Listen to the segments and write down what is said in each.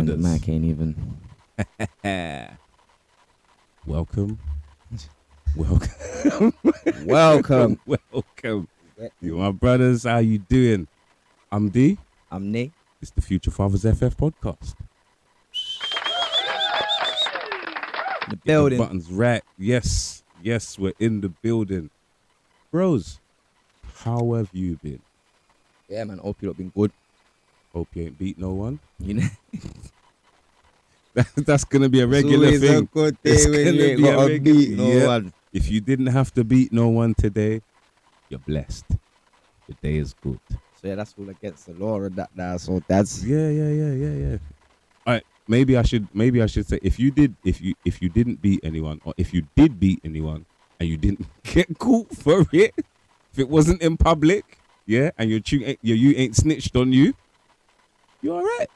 brothers. Man can't even. Welcome. Welcome. Welcome. Welcome. You my brothers, how you doing? I'm D. I'm Nick. It's the Future Fathers FF podcast. The Get building. the buttons right. Yes, we're in the building. Bros, how have you been? Yeah, man. Hope you've been good. Hope you ain't beat no one. You know, That's gonna be a regular it's always thing. a good It's day when gonna you ain't be a got to regular- beat no yeah. one. If you didn't have to beat no one today, you're blessed. Your day is good. So yeah, that's all against the law and that now. So that's Yeah. All right, maybe I should say if you didn't beat anyone, or if you did beat anyone and you didn't get caught for it, if it wasn't in public, yeah, and you ain't snitched on you, you're all right.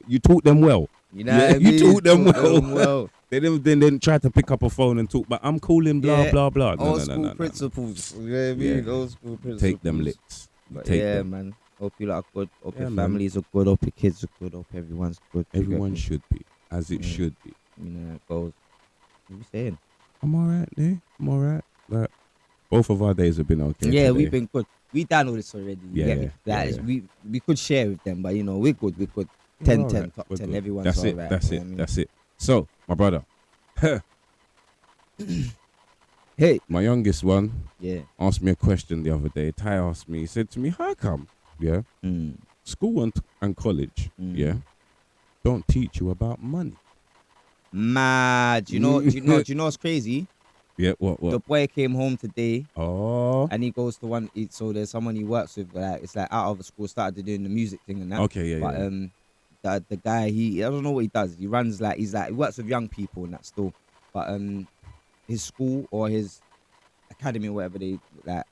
You taught them well. you know. Yeah, what I mean? you taught them well. well. They didn't try to pick up a phone and talk, but I'm calling blah Yeah. blah blah. Old school principles. You know what I mean? Yeah. Old school principles. Take them licks. But Take yeah, them. man. Hope you lot are good. Hope Yeah, your man. families are good. Hope your kids are good. Hope everyone's good. You Everyone get me? should be, as it Yeah. should be. You know, it goes. What you saying? I'm all right, Lee. I'm all right. Like, both of our days have been okay. Yeah, today. we've been good. We done all this already. You Yeah, get me? yeah, That is, yeah. we could share with them, but you know, we're good. We're good. We're 10, all 10, right. top We're 10. good. Everyone's That's all it. right. That's you it. know what I mean? That's it. So, my brother, Hey. my youngest one, Yeah. asked me a question the other day. Ty asked me. He said to me, "How come? Yeah, Mm. school and college, Mm. yeah, don't teach you about money." Mad. Do you know what's crazy? Yeah. What? The boy came home today Oh. and he goes to one. So there's someone he works with. Like it's like out of the school, started doing the music thing and that. Okay. Yeah. But the guy I don't know what he does. He runs he works with young people and that still. But his school or his academy or whatever they like.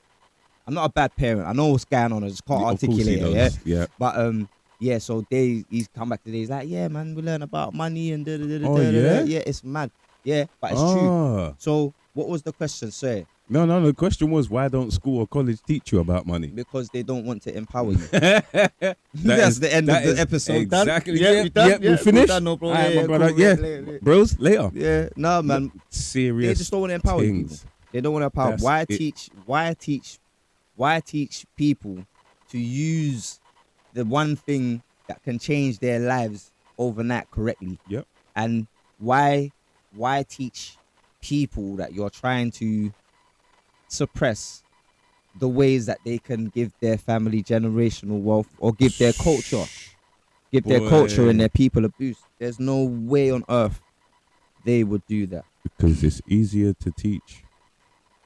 I'm not a bad parent. I know what's going on. I just can't Of course he articulate it. Yeah. does. Yeah. But yeah. So he's come back today. He's like, yeah, man, we learn about money and Oh, yeah? yeah, it's mad. Yeah, but it's true. Ah. So what was the question, sir? No. The question was, why don't school or college teach you about money? Because they don't want to empower you. That's That's the end of the episode. Done? Exactly. Yeah, we done? Yeah, Yeah, we finished. done, no, bro. All right, Yeah, my brother. cool. Yeah, Later. bros. Later. Yeah, no, man. Serious. They just don't want to empower people. things. They don't want to empower. That's Why it. teach people to use the one thing that can change their lives overnight correctly? Yep. And why teach people that you're trying to suppress the ways that they can give their family generational wealth or give their culture Boy. and their people a boost? There's no way on earth they would do that. Because it's easier to teach.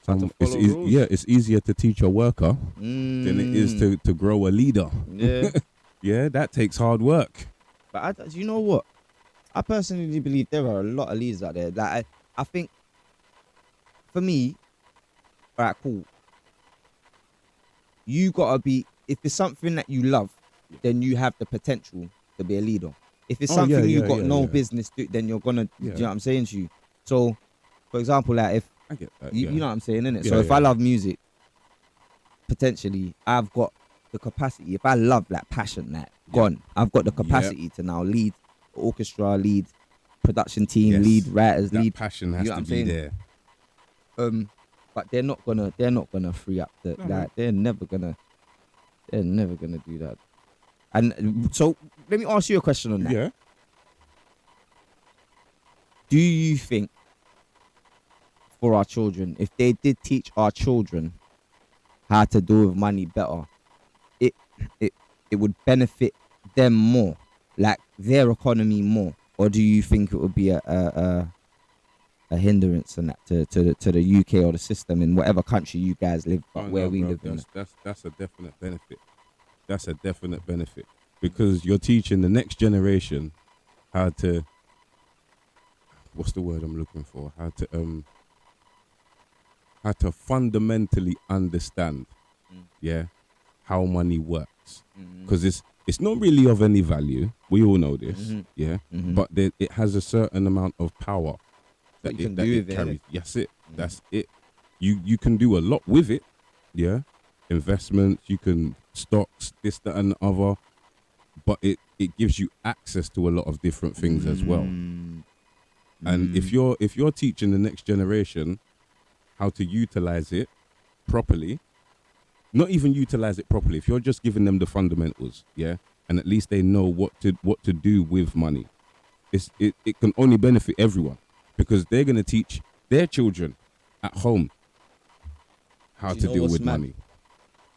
How to follow rules. It's easier to teach a worker than it is to grow a leader. Yeah. Yeah, that takes hard work. But do you know what? I personally believe there are a lot of leaders out there. Like I think, for me, all right, cool. You gotta be. If it's something that you love, then you have the potential to be a leader. If it's Oh, something yeah, you yeah, got yeah, no yeah. business do, then you're gonna. Do you Yeah. know what I'm saying to you? So, for example, like if I get that. you know what I'm saying, innit? Yeah, So if yeah. I love music, potentially I've got the capacity. If I love like passion, like gone, I've got the capacity to now lead orchestra, lead production team, Yes. lead writers, That lead. passion has you know to what be I'm saying? there. But they're not gonna free up the No, like they're never gonna do that. And so let me ask you a question on that. Yeah. Do you think for our children, if they did teach our children how to do with money better, it would benefit them more, like their economy more? Or do you think it would be a hindrance and that to the UK or the system in whatever country you guys live, but Oh, where no, we bro, live in? that's a definite benefit. That's a definite benefit because you're teaching the next generation how to. What's the word I'm looking for? How to fundamentally understand, yeah, how money works. Because it's not really of any value. We all know this, yeah. But it has a certain amount of power What you can do with it, carries. innit? Yes, that's it. You can do a lot with it, yeah. Investments, you can stocks, this, that, and the other. But it gives you access to a lot of different things as well. Mm, And if you're teaching the next generation how to utilize it properly, not even utilize it properly, if you're just giving them the fundamentals, yeah, and at least they know what to do with money, it can only benefit everyone, because they're going to teach their children at home how Do you to know deal what's with mad? money.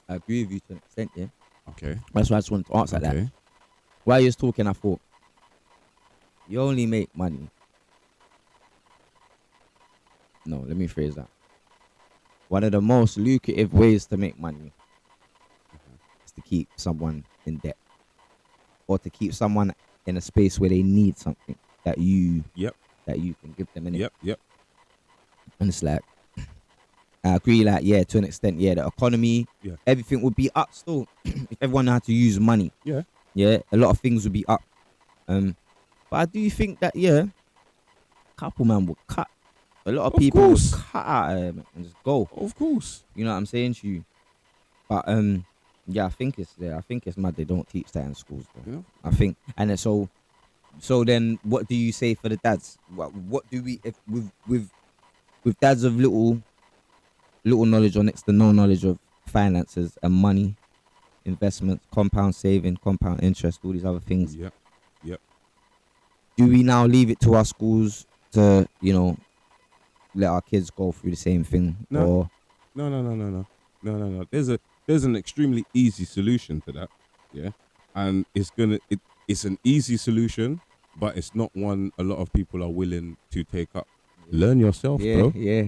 I agree with you to an extent, yeah. Okay. That's why I just wanted to answer that. Okay. While you was talking, I thought, you only make money. No, let me phrase that. One of the most lucrative ways to make money is to keep someone in debt, or to keep someone in a space where they need something that you Yep. can give them. Innit? Yep. And it's like, I agree, like, yeah, to an extent, yeah, the economy, Yeah. everything would be up still if everyone had to use money. Yeah. Yeah, a lot of things would be up. But I do think that, yeah, couple man would cut. A lot of Of people course. would cut out of it and just go. Of course. You know what I'm saying to you? But yeah, I think it's there. I think it's mad they don't teach that in schools, though. Yeah. I think, and then so then what do you say for the dads? What do we, if with dads of little knowledge or next to no knowledge of finances and money, investments, compound saving, compound interest, all these other things? Yep. Do we now leave it to our schools to, let our kids go through the same thing? No. Or No. There's an extremely easy solution to that. Yeah. And it's an easy solution, but it's not one a lot of people are willing to take up. Learn yourself, bro. Yeah.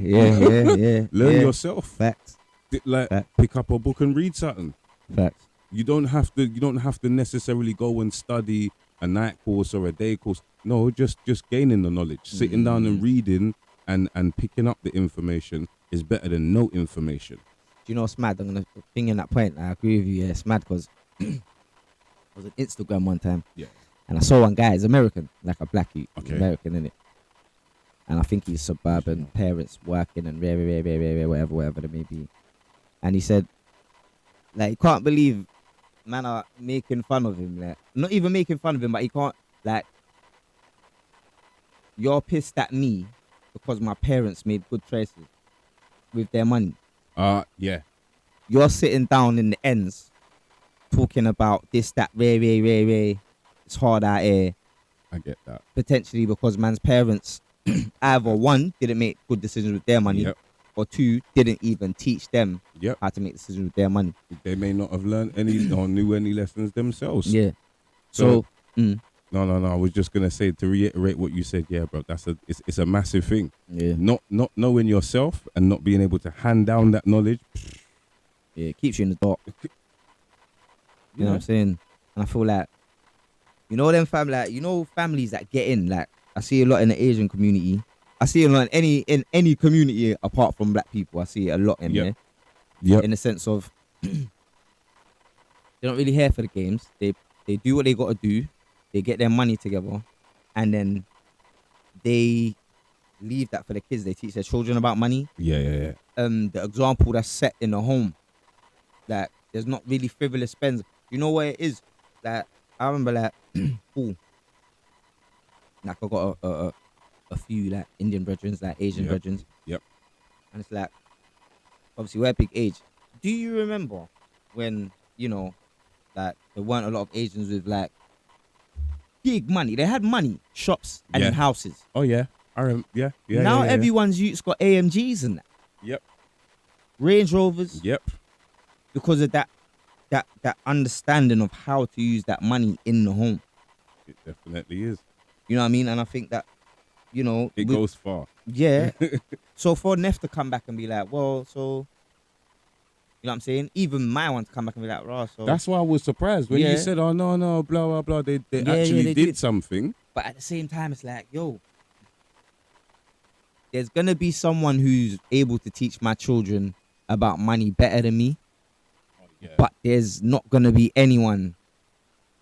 Learn yeah. yourself. Facts. Fact. Pick up a book and read something. Facts. You don't have to necessarily go and study a night course or a day course. No, just gaining the knowledge, sitting down and reading and picking up the information is better than no information. Do you know what's mad? I'm gonna thing in that point. I agree with you. Yeah, it's mad because I was on Instagram one time. Yeah. And I saw one guy. He's American, like a black youth. He's Okay. American, innit? And I think he's suburban, parents working and whatever it may be. And he said, like, he can't believe man are making fun of him. Like, not even making fun of him, but he can't, like, you're pissed at me because my parents made good choices with their money. Yeah. You're sitting down in the ends talking about this, that, ray. It's hard out here. I get that. Potentially because man's parents either one, didn't make good decisions with their money, Yep. or two, didn't even teach them Yep. how to make decisions with their money. They may not have learned any or knew any lessons themselves. Yeah. So, No. I was just gonna say, to reiterate what you said. Yeah, bro. It's a massive thing. yeah. Not knowing yourself and not being able to hand down that knowledge. Yeah, it keeps you in the dark. You know what I'm saying? And I feel like, them families that get in, like, I see a lot in the Asian community. I see a lot in any community apart from black people. I see it a lot in Yep. there. Yep. In the sense of they don't really care for the games. They do what they got to do. They get their money together, and then they leave that for the kids. They teach their children about money. Yeah. The example that's set in the home, like, there's not really frivolous spends. You know what it is? Like, I remember, like, cool. Like, I got a few, like, Indian brethren, like Asian Yep. brethren. Yep. And it's like, obviously we're big age. Do you remember when, like, there weren't a lot of Asians with, like, big money? They had money, shops and Yeah. houses. Oh yeah. Yeah. Now yeah. everyone's youth's got AMGs and that. Yep. Range Rovers, Yep. because of that understanding of how to use that money in the home. It definitely is. You know what I mean? And I think that, It goes far. yeah. So for Neff to come back and be like, well, so, you know what I'm saying? Even my one to come back and be like, raw. So That's why I was surprised when Yeah. you said, "Oh no, blah blah blah." They Yeah, actually they did did. something. But at the same time, it's like, yo, there's gonna be someone who's able to teach my children about money better than me. Yeah. But there's not gonna be anyone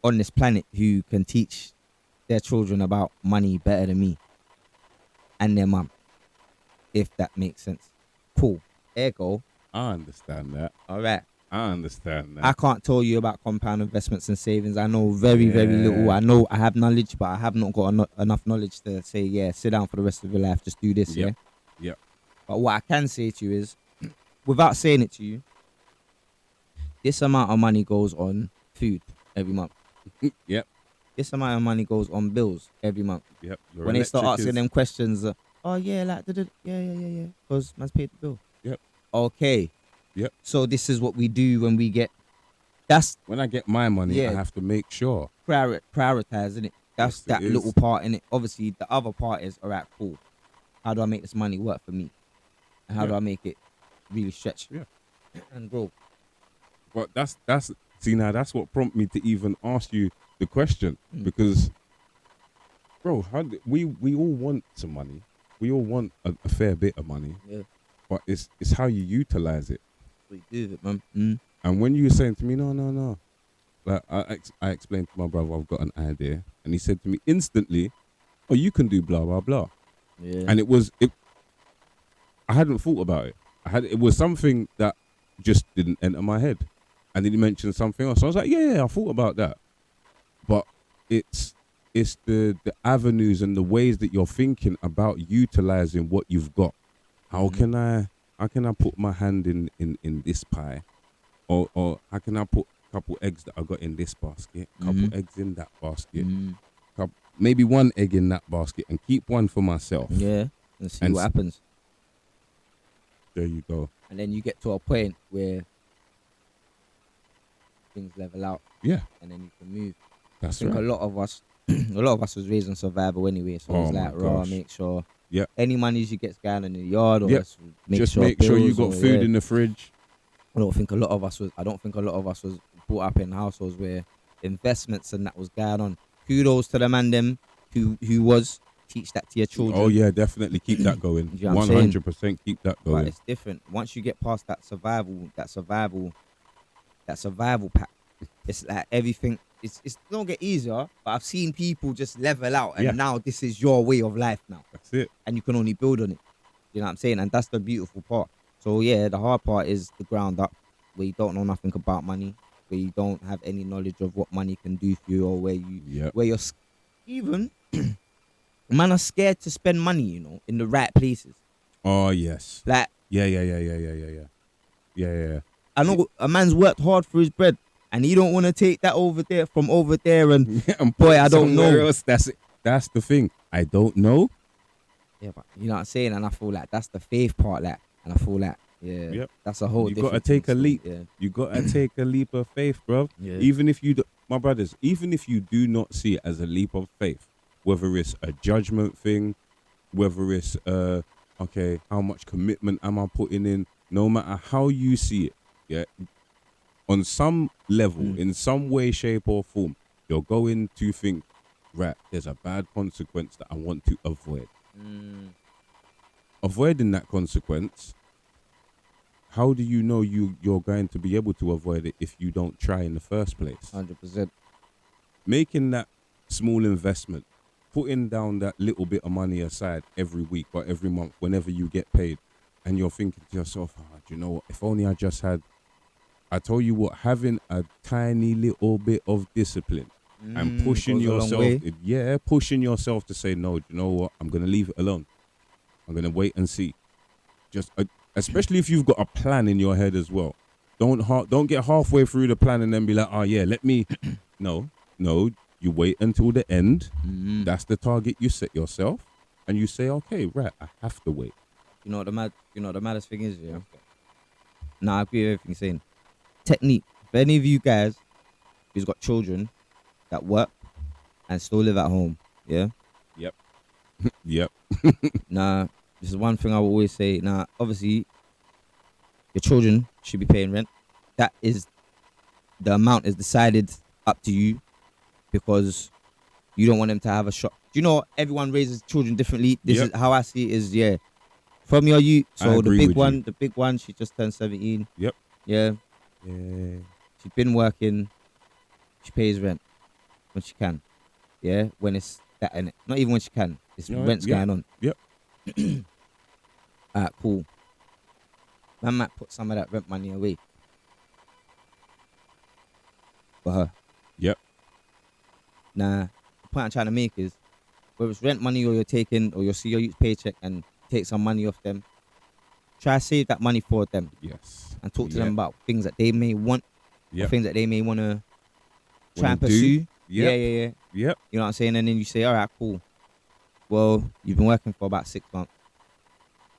on this planet who can teach their children about money better than me and their mum, if that makes sense. Cool. Ergo, I understand that. all right. I understand I that. can't tell you about compound investments and savings. I know very, very little. Yeah. I know I have knowledge, but I have not got enough knowledge to say, yeah, sit down for the rest of your life, just do this, yeah. Yep. Yep. But what I can say to you is, without saying it to you, this amount of money goes on food every month. Yep. This amount of money goes on bills every month. Yep. Your When they start electric asking is. them questions, oh yeah, like, yeah, because man's paid the bill. Yep. Okay. Yep. So this is what we do when we get. That's When I get my money, I Yeah. have to make sure. prioritizing it. That's Yes, it that is. little part in it. Obviously, the other part is, all right, cool. How do I make this money work for me? And how Yeah. do I make it really stretch Yeah. and grow? But that's see now that's what prompted me to even ask you the question Mm. because, bro, we all want some money. We all want a fair bit of money, Yeah, but it's how you utilize it. what you do with it, man. Mm. And when you were saying to me, no, like I explained to my brother, I've got an idea, and he said to me instantly, "Oh, you can do blah blah blah," Yeah. and it. I hadn't thought about it. It was something that just didn't enter my head, and then he mentioned something else. So I was like, yeah, I thought about that, but it's the avenues and the ways that you're thinking about utilizing what you've got. How Mhm. can I put my hand in this pie, or how can I put a couple eggs that I got in this basket, couple Mhm. eggs in that basket, Mm. maybe one egg in that basket, and keep one for myself. Yeah, and see And what happens. There you go. And then you get to a point where things level out, Yeah, and then you can move. that's I think right. a lot of us, a lot of us was raised on survival anyway. So Oh it's my like, raw, gosh. make sure. Yep. Any money you get going in the yard, or Yep. just make Just sure make sure you bills got or, food yeah. in the fridge. I don't think a lot of us was brought up in households where investments and that was going on. Kudos to the man them who was teach that to your children. Oh yeah, definitely keep that going. You know what I'm saying? 100% keep that But going. it's different. Once you get past that survival pack, it's like everything. It's don't get easier. But I've seen people just level out, and Yeah. now this is your way of life now, That's it. and you can only build on it. You know what I'm saying? And that's the beautiful part. So yeah, the hard part is the ground up, where you don't know nothing about money, where you don't have any knowledge of what money can do for you, or Yeah. where you're even man are scared to spend money, you know, in the right places. Oh yes. Like, Yeah. Yeah. I know a man's worked hard for his bread, and he don't want to take that over there from over there. And And Boy, put it I don't somewhere know. else. That's it. That's the thing. I don't know. yeah, but you know what I'm saying. And I feel like that's the faith part, like, and I feel like Yep. that's a whole. You gotta different take thing a still, leap. Yeah, You gotta take a leap of faith, bro. yeah. Even if you, my brothers, even if you do not see it as a leap of faith, whether it's a judgment thing, whether it's okay, how much commitment am I putting in? No matter how you see it, yeah, on some level, Mm. in some way, shape, or form, you're going to think, right, there's a bad consequence that I want to avoid. Mm. Avoiding that consequence, how do you know you're going to be able to avoid it if you don't try in the first place? 100%. Making that small investment, putting down that little bit of money aside every week or every month whenever you get paid, and you're thinking to yourself, do you know what, if only I just had, I tell you what, having a tiny little bit of discipline and pushing goes a long yourself, way. pushing yourself to say, no, do you know what, I'm going to leave it alone. I'm going to wait and see. Just, especially if you've got a plan in your head as well. Don't get halfway through the plan and then be like, oh yeah, let me, no, you wait until the end. Mm. That's the target you set yourself, and you say, okay, right, I have to wait. You know what the maddest thing is, yeah. Nah, I agree with everything you're saying. Technique. For any of you guys who's got children that work and still live at home, yeah. Yep. Nah, this is one thing I will always say. Nah, obviously, your children should be paying rent. That is, the amount is decided up to you, because you don't want them to have a shot. Do you know everyone raises children differently? This Yep. is how I see it. Is from your youth. I So the agree big with one, you. the big one, she just turned 17. Yep. Yeah, Yeah. she's been working. She pays rent when she can. Yeah, when it's that in it. Not even when she can. It's Yeah, rent's yeah, going on. yep. Alright, cool. Man might put some of that rent money away. for her. Yep. Nah, the point I'm trying to make is whether it's rent money or you're taking or you'll see your youth paycheck and take some money off them, try to save that money for them Yes. and talk to them about things that they may want or Yep. things that they may want to try Wanna and do. pursue. Yep. Yeah. Yep. You know what I'm saying? And then you say, all right, cool. Well, you've been working for about 6 months.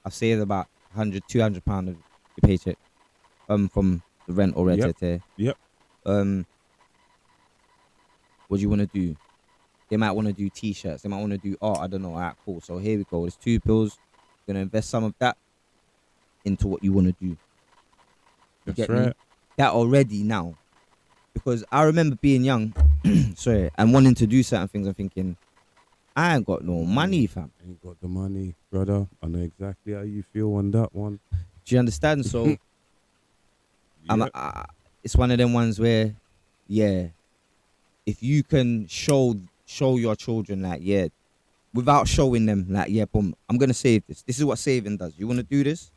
I've saved about £100, £200 of your paycheck from the rent or rent. Yep. What do you want to do? They might want to do t-shirts. They might want to do art. I don't know. All right, cool. So here we go. There's 2 bills. You're going to invest some of that into what you want to do. You That's get right. me? That already now. Because I remember being young, sorry, and wanting to do certain things and thinking, I ain't got no money, fam. Ain't got the money, brother. I know exactly how you feel on that one. Do you understand? So Yep. it's one of them ones where, yeah, if you can show your children like, yeah, without showing them like, yeah, boom, I'm gonna save this. This is what saving does. You want to do this,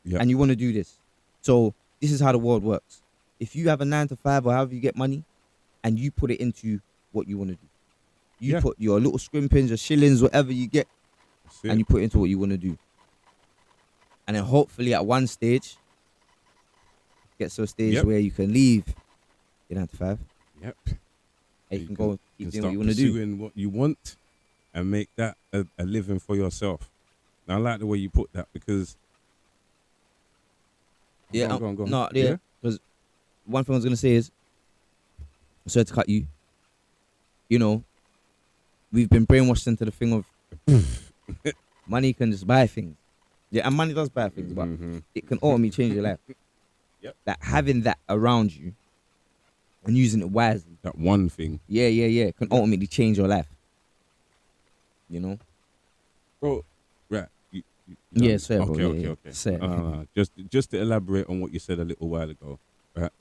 Yep. and you want to do this. So this is how the world works. If you have a 9 to 5 or however you get money, and you put it into what you want to do, you Yeah. put your little scrimpings, your shillings, whatever you get, That's it. and you put it into what you want to do. And then hopefully at one stage, get to a stage Yep. where you can leave your 9 to 5. Yep. And you can go keep doing start what you want to do. pursuing what you want and make that a living for yourself. Now, I like the way you put that because. Yeah, Go on. no, yeah. Because one thing I was gonna say is, sorry to cut you. You know, we've been brainwashed into the thing of money can just buy things. Yeah, and money does buy things, but Mhm. it can ultimately change your life. Yep. That having that around you and using it wisely, That one thing. yeah, can ultimately change your life. You know. Bro, right. Yeah, done? sir, bro. Okay, Yeah, okay. sir. Just to elaborate on what you said a little while ago, right?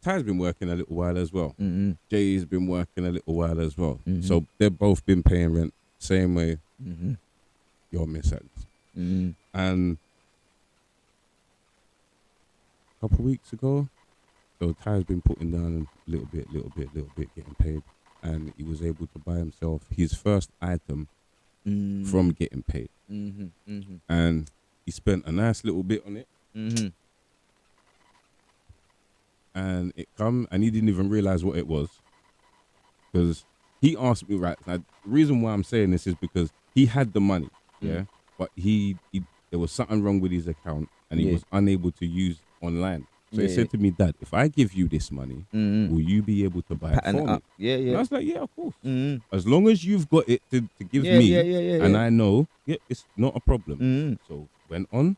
Ty's been working a little while as well. Mm-hmm. Jay's been working a little while as well. Mhm. So they've both been paying rent same way Mm-hmm. you're Miss Adams. Mm-hmm. And a couple of weeks ago, so Ty's been putting down a little bit, getting paid, and he was able to buy himself his first item Mm-hmm. from getting paid, Mm-hmm. Mm-hmm. and he spent a nice little bit on it, Mm-hmm. and he didn't even realize what it was, because he asked me, right now, the reason why I'm saying this is because he had the money, yeah, but he there was something wrong with his account, and he Yeah. was unable to use online. So he Yeah. said to me, Dad, if I give you this money, Mm-hmm. will you be able to buy it Pattern for it me? up. Yeah, And I yeah. was like, yeah, of course. Mm-hmm. As long as you've got it to give Yeah, me, yeah. and I know, yeah, it's not a problem. Mm-hmm. So went on,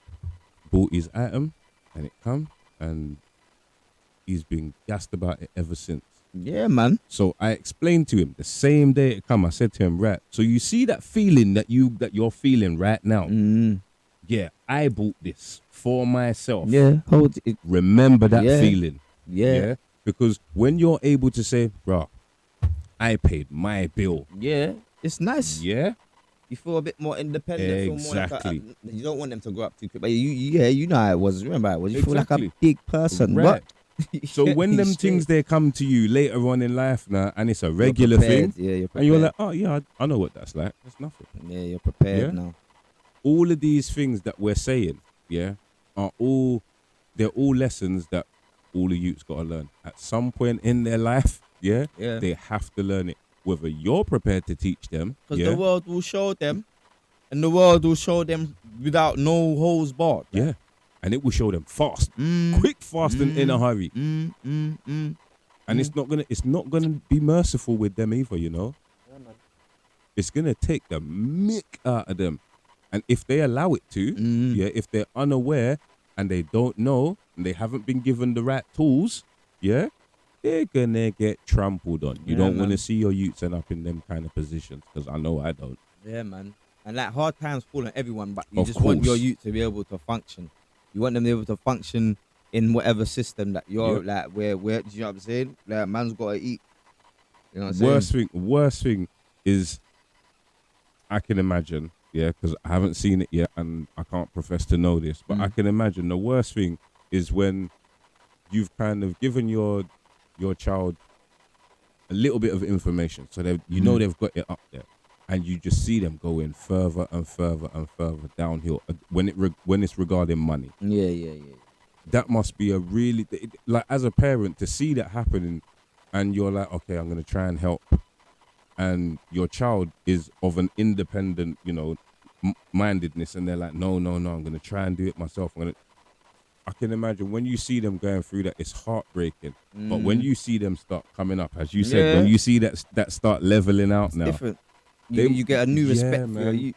bought his item, and it come, and he's been gassed about it ever since. Yeah, man. So I explained to him the same day it come. I said to him, right, so you see that feeling that you're feeling right now? Mm-hmm. Yeah, I bought this for myself. Yeah, hold it. Remember that Yeah. feeling. Yeah. Because when you're able to say, bro, I paid my bill. Yeah. It's nice. Yeah. You feel a bit more independent. Feel more Exactly. like you don't want them to grow up too quick. But you know how it was. Remember how it was. You feel like Exactly. a big person. Right. What? So when them Straight. things they come to you later on in life now, and it's a regular You're thing, prepared. Yeah, you're prepared. and you're like, oh yeah, I know what that's like. That's nothing. yeah, you're prepared Yeah? now. All of these things that we're saying, yeah, they're all lessons that all the youths got to learn at some point in their life. Yeah, Yeah. they have to learn it. Whether you're prepared to teach them, Because yeah, the world will show them, and the world will show them without no holes barred. yeah, and it will show them fast, Mm. quick, fast, and in a hurry. Mm. And it's not gonna be merciful with them either, you know. It's gonna take the mick out of them, and if they allow it to, yeah, if they're unaware and they don't know and they haven't been given the right tools, yeah, they're gonna get trampled on. You Yeah, don't want to man. see your youths end up in them kind of positions, because I know I don't. Yeah, man. And like hard times fall on everyone, but you Of just want your course. youth to be able to function. You want them to be able to function in whatever system that you're Yep. like where do you know what I'm saying? Like man's gotta eat. You know what I'm saying? Worst thing is, I can imagine, yeah, because I haven't seen it yet and I can't profess to know this, but I can imagine the worst thing is when you've kind of given your child a little bit of information, so they you know they've got it up there, and you just see them going further and further and further downhill when when it's regarding money. Yeah. That must be a really like, as a parent, to see that happening, and you're like, okay, I'm gonna try and help, and your child is of an independent, mindedness, and they're like, no, I'm gonna try and do it myself. I can imagine when you see them going through that, it's heartbreaking. But when you see them start coming up, as you said, when you see that start leveling out, It's now different. You get a new respect for it.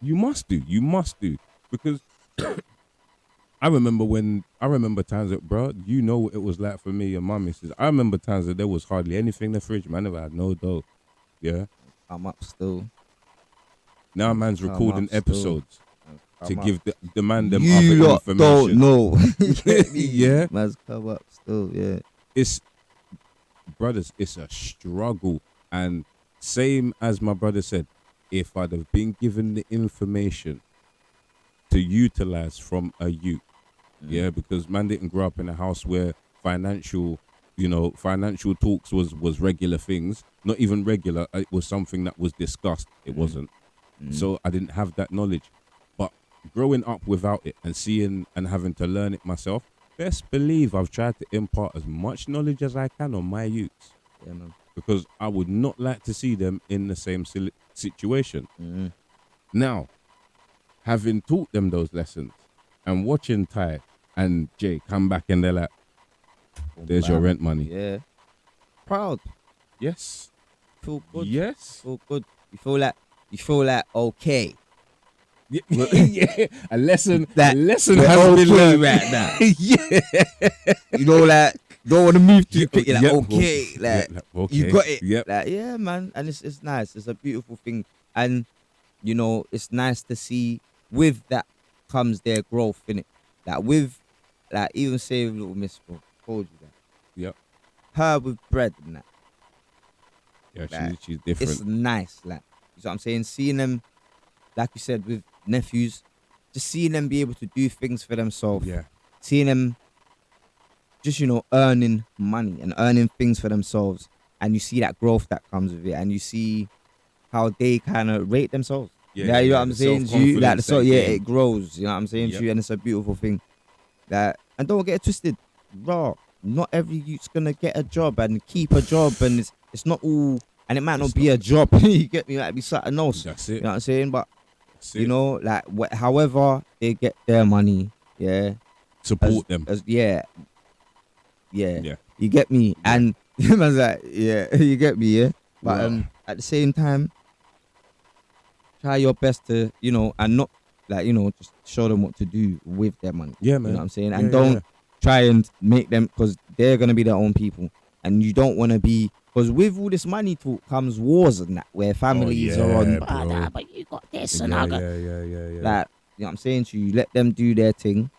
You must do because I remember times that, bro, what it was like for me and my missus. I remember times that there was hardly anything in the fridge, man. I never had no dough. Yeah. I'm up still. Now man's recording episodes to give the man them you other lot information. don't know. Yeah. Man's come up still, yeah. Brothers, it's a struggle. And same as my brother said, if I'd have been given the information to utilize from a youth, because man didn't grow up in a house where financial talks was regular things. Not even regular, it was something that was discussed. It wasn't. So I didn't have that knowledge. But growing up without it and seeing and having to learn it myself, best believe I've tried to impart as much knowledge as I can on my youths. Yeah, man. Because I would not like to see them in the same situation. Now, having taught them those lessons and watching Ty and Jay come back and they're like, there's your rent money. Yeah. Proud. Yes. Feel good. Yes. Feel good. You feel like okay. Yeah. A lesson That has we're been okay learned right now. Yeah. You know, like, don't want to move too quick. You're like, Yep. okay, like, Okay. you got it. Yep. Like, yeah, man, and it's nice. It's a beautiful thing, and it's nice to see. With that comes their growth in it. Like even say with little Miss Bro, told you that. Yep. Her with bread and that. Yeah, Like, she's different. It's nice, like, you know what I'm saying. Seeing them, like you said, with nephews, just seeing them be able to do things for themselves. Yeah. Seeing them just, earning money and earning things for themselves. And you see that growth that comes with it. And you see how they kind of rate themselves. Yeah, you know what I'm the saying? self-confidence that gain. It grows. You know what I'm saying? Yep. And it's a beautiful thing. And don't get it twisted. Raw. Not every youth's going to get a job and keep a job. And it's not all... And it might not be a job. You get me? It might be something else. That's it. You know what I'm saying? But, That's it. like, however they get their money, yeah. Support them. Yeah. Yeah. You get me? And man's like, yeah, you get me, yeah? But Yeah. at the same time, try your best to, and not, like, just show them what to do with their money. Yeah, man. You know what I'm saying? Yeah, And yeah, don't yeah. try and make them, because they're going to be their own people. And you don't want to be, because with all this money talk comes wars and that, where families are on, bro. but you got this and Yeah, I got... yeah. Like, you know what I'm saying to you, let them do their thing.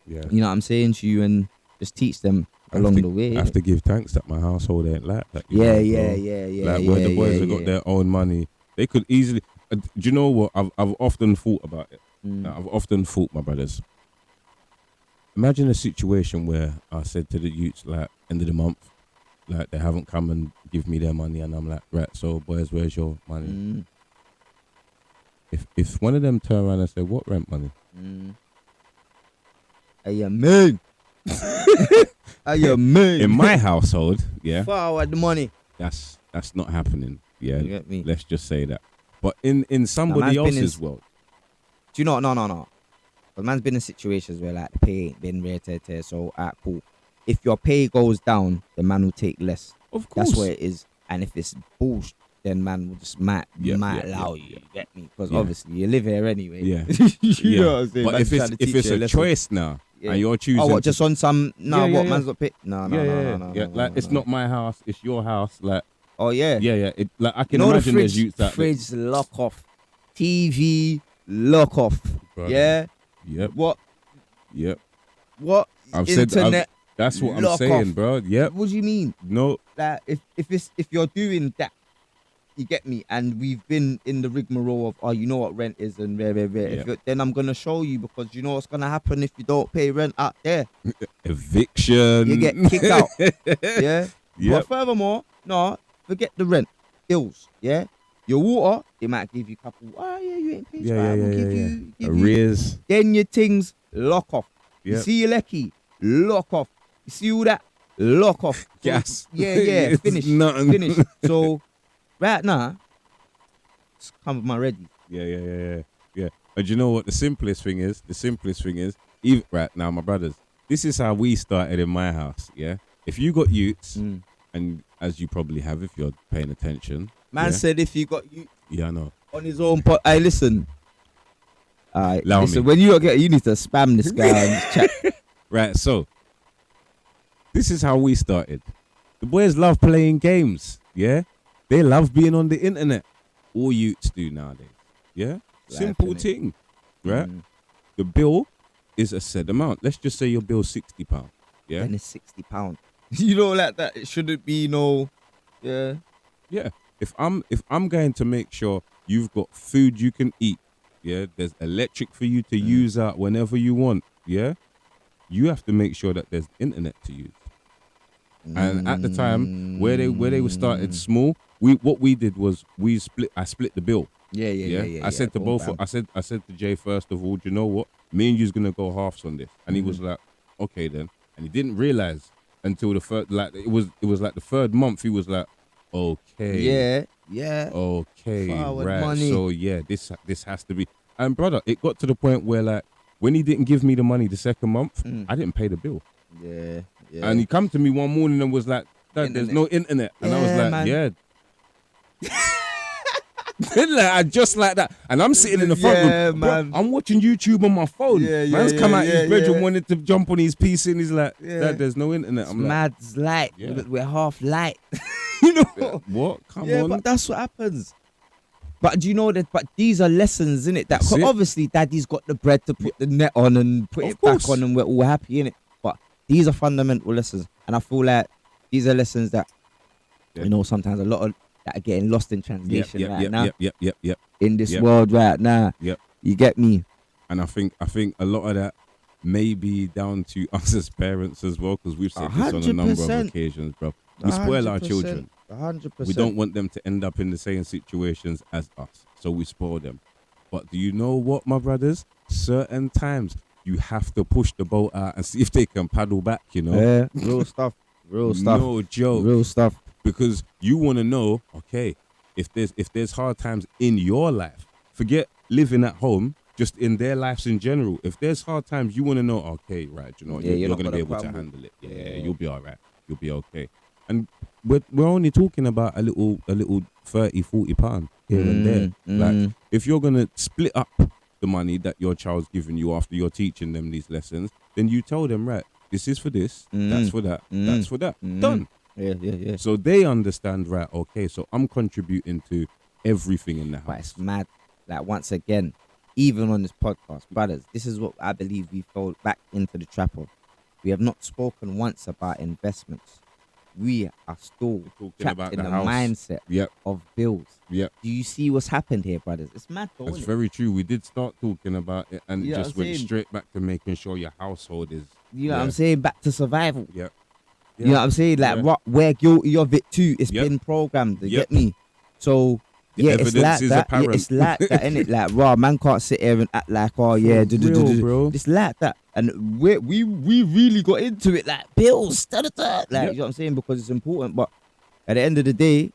Yeah. You know what I'm saying to you, and just teach them along the way. I have to give thanks that my household ain't like that. you Yeah, know, yeah, bro. yeah, yeah. Like yeah, where the boys yeah, have got yeah. their own money, they could easily. Do you know what? I've often thought about it. Mm. I've often thought, my brothers. Imagine a situation where I said to the youths, like, end of the month, like, they haven't come and give me their money, and I'm like, right, so boys, where's your money? Mm. If one of them turn around and say, what rent money? Mm. Hey, you mean? Hey, you mean? In my household, yeah, Forward the money. that's not happening. Yeah, You get me? let's just say that. But in somebody man's been in else's world, Do you know? No. But man's been in situations where, like, the pay ain't been rare tear. So, cool. If your pay goes down, the man will take less. of course, That's where it is. And if it's bullshit, then man will just might allow you. yeah. You get me? Because Yeah. obviously you live here anyway. Yeah. You know what I'm saying? But Man's trying to if teach it's you a lesson. choice now, Yeah. and you're choosing, Oh, what? to- Just on some? No, Yeah, what? yeah. Man's not pay? No. like, it's not my house, it's your house. Like, Oh yeah. yeah. It, like, I You can know the imagine there's fridge, youths out there. fridge lock off, TV lock off. Brother. Yeah. Yep. What? I've said Internet. that's what I'm lock saying, off. bro. Yep. What do you mean? No. That if you're doing that, you get me. And we've been in the rigmarole of, you know what rent is and rare. Yeah. Then I'm gonna show you, because you know what's gonna happen if you don't pay rent out there. Eviction. You get kicked out. Yeah. Yep. But furthermore, no, forget the rent, bills. Yeah, your water, they might give you a couple. Oh yeah, you ain't paid. Yeah. We'll Yeah. give Yeah. you, give you. Arrears. Then your things lock off. You Yep. see your lecky, lock off. You see all that, lock off. So, Gas. Yeah, It's finish. nothing. Finish. So right now, it's come with my ready. Yeah. But you know what? The simplest thing is, even right now, my brothers, this is how we started in my house. Yeah. If you got youths, and as you probably have, if you're paying attention, Man yeah, said if he got you yeah, I know. on his own pot, hey, listen. Allow Listen, me. when you get, you need to spam this guy on this chat. Right. So this is how we started. The boys love playing games. Yeah. They love being on the internet. All youths do nowadays. Yeah. Simple innit? thing. Right. Mm. The bill is a said amount. Let's just say your bill's £60. Yeah. Then it's £60. You know, like that. It shouldn't be no. Yeah. Yeah. If I'm going to make sure you've got food you can eat, yeah, there's electric for you to use out whenever you want, yeah, you have to make sure that there's internet to use. And at the time where they were started small, what we did was I split the bill. Yeah. I said to Boom, both bam. I said to Jay, first of all, do you know what? Me and you's gonna go halves on this. And he was like, okay then. And he didn't realize until the third, like it was like the third month, he was like, okay. Yeah. Okay, Forward right. money. So yeah, this has to be. And brother, it got to the point where like when he didn't give me the money the second month, I didn't pay the bill. Yeah. And he come to me one morning and was like, Dad, there's Internet. no internet. And I was Yeah, like, man. yeah. I just like that. And I'm sitting in the front Yeah, room. Bro, man. I'm watching YouTube on my phone. Yeah, Man's come out his bedroom, yeah. wanted to jump on his PC and he's like, Yeah. Dad, there's no internet. I'm like, Mad's light. Yeah. We're half light. You know? what? Come Yeah, on. but that's what happens. But do you know that? But these are lessons, innit? That That's it. obviously, Daddy's got the bread to put the net on and put Of it back course. on, and we're all happy, innit? But these are fundamental lessons, and I feel like these are lessons that Yeah. you know sometimes a lot of that are getting lost in translation right now Yep. in this Yep. world right now. Yep. You get me? And I think a lot of that may be down to us as parents as well, because we've said this on a number of 100%. occasions, bro. We spoil our children. 100%. We don't want them to end up in the same situations as us, so we spoil them. But do you know what, my brothers? Certain times you have to push the boat out and see if they can paddle back. You know, Yeah, real stuff. Real stuff. no joke. Real stuff. Because you want to know, okay, if there's hard times in your life, forget living at home, just in their lives in general. If there's hard times, you want to know, okay, right, you know, Yeah, you're you're going not to be gonna able to crumble. handle it. Yeah, Yeah. you'll be all right. You'll be okay. And we're only talking about a little 30, 40 pound here and there. Like, if you're going to split up the money that your child's giving you after you're teaching them these lessons, then you tell them, right, this is for this, that's for that, that's for that. Done. Yeah. So they understand, right, okay, so I'm contributing to everything in the But house. it's mad. Like, once again, even on this podcast, brothers, this is what I believe we fall back into the trap of. We have not spoken once about investments. We are still talking trapped about in the the house. mindset Yep, of bills. yep. Do you see what's happened here, brothers? It's mad, though, That's isn't it? very true. We did start talking about it and Yeah, just I'm went saying. straight back to making sure your household is. You know what yeah. I'm saying? Back to survival. Yep. You know what I'm saying? Like, Yeah. we're guilty of it too. It's Yep. been programmed. You Yep. get me? So, The yeah, it's evidence like is that. Yeah, apparent. it's like that, innit? Like, raw, man can't sit here and act like, oh, yeah, real, bro. It's like that. And we really got into it, like, bills, Like, Yep. you know what I'm saying? Because it's important. But at the end of the day,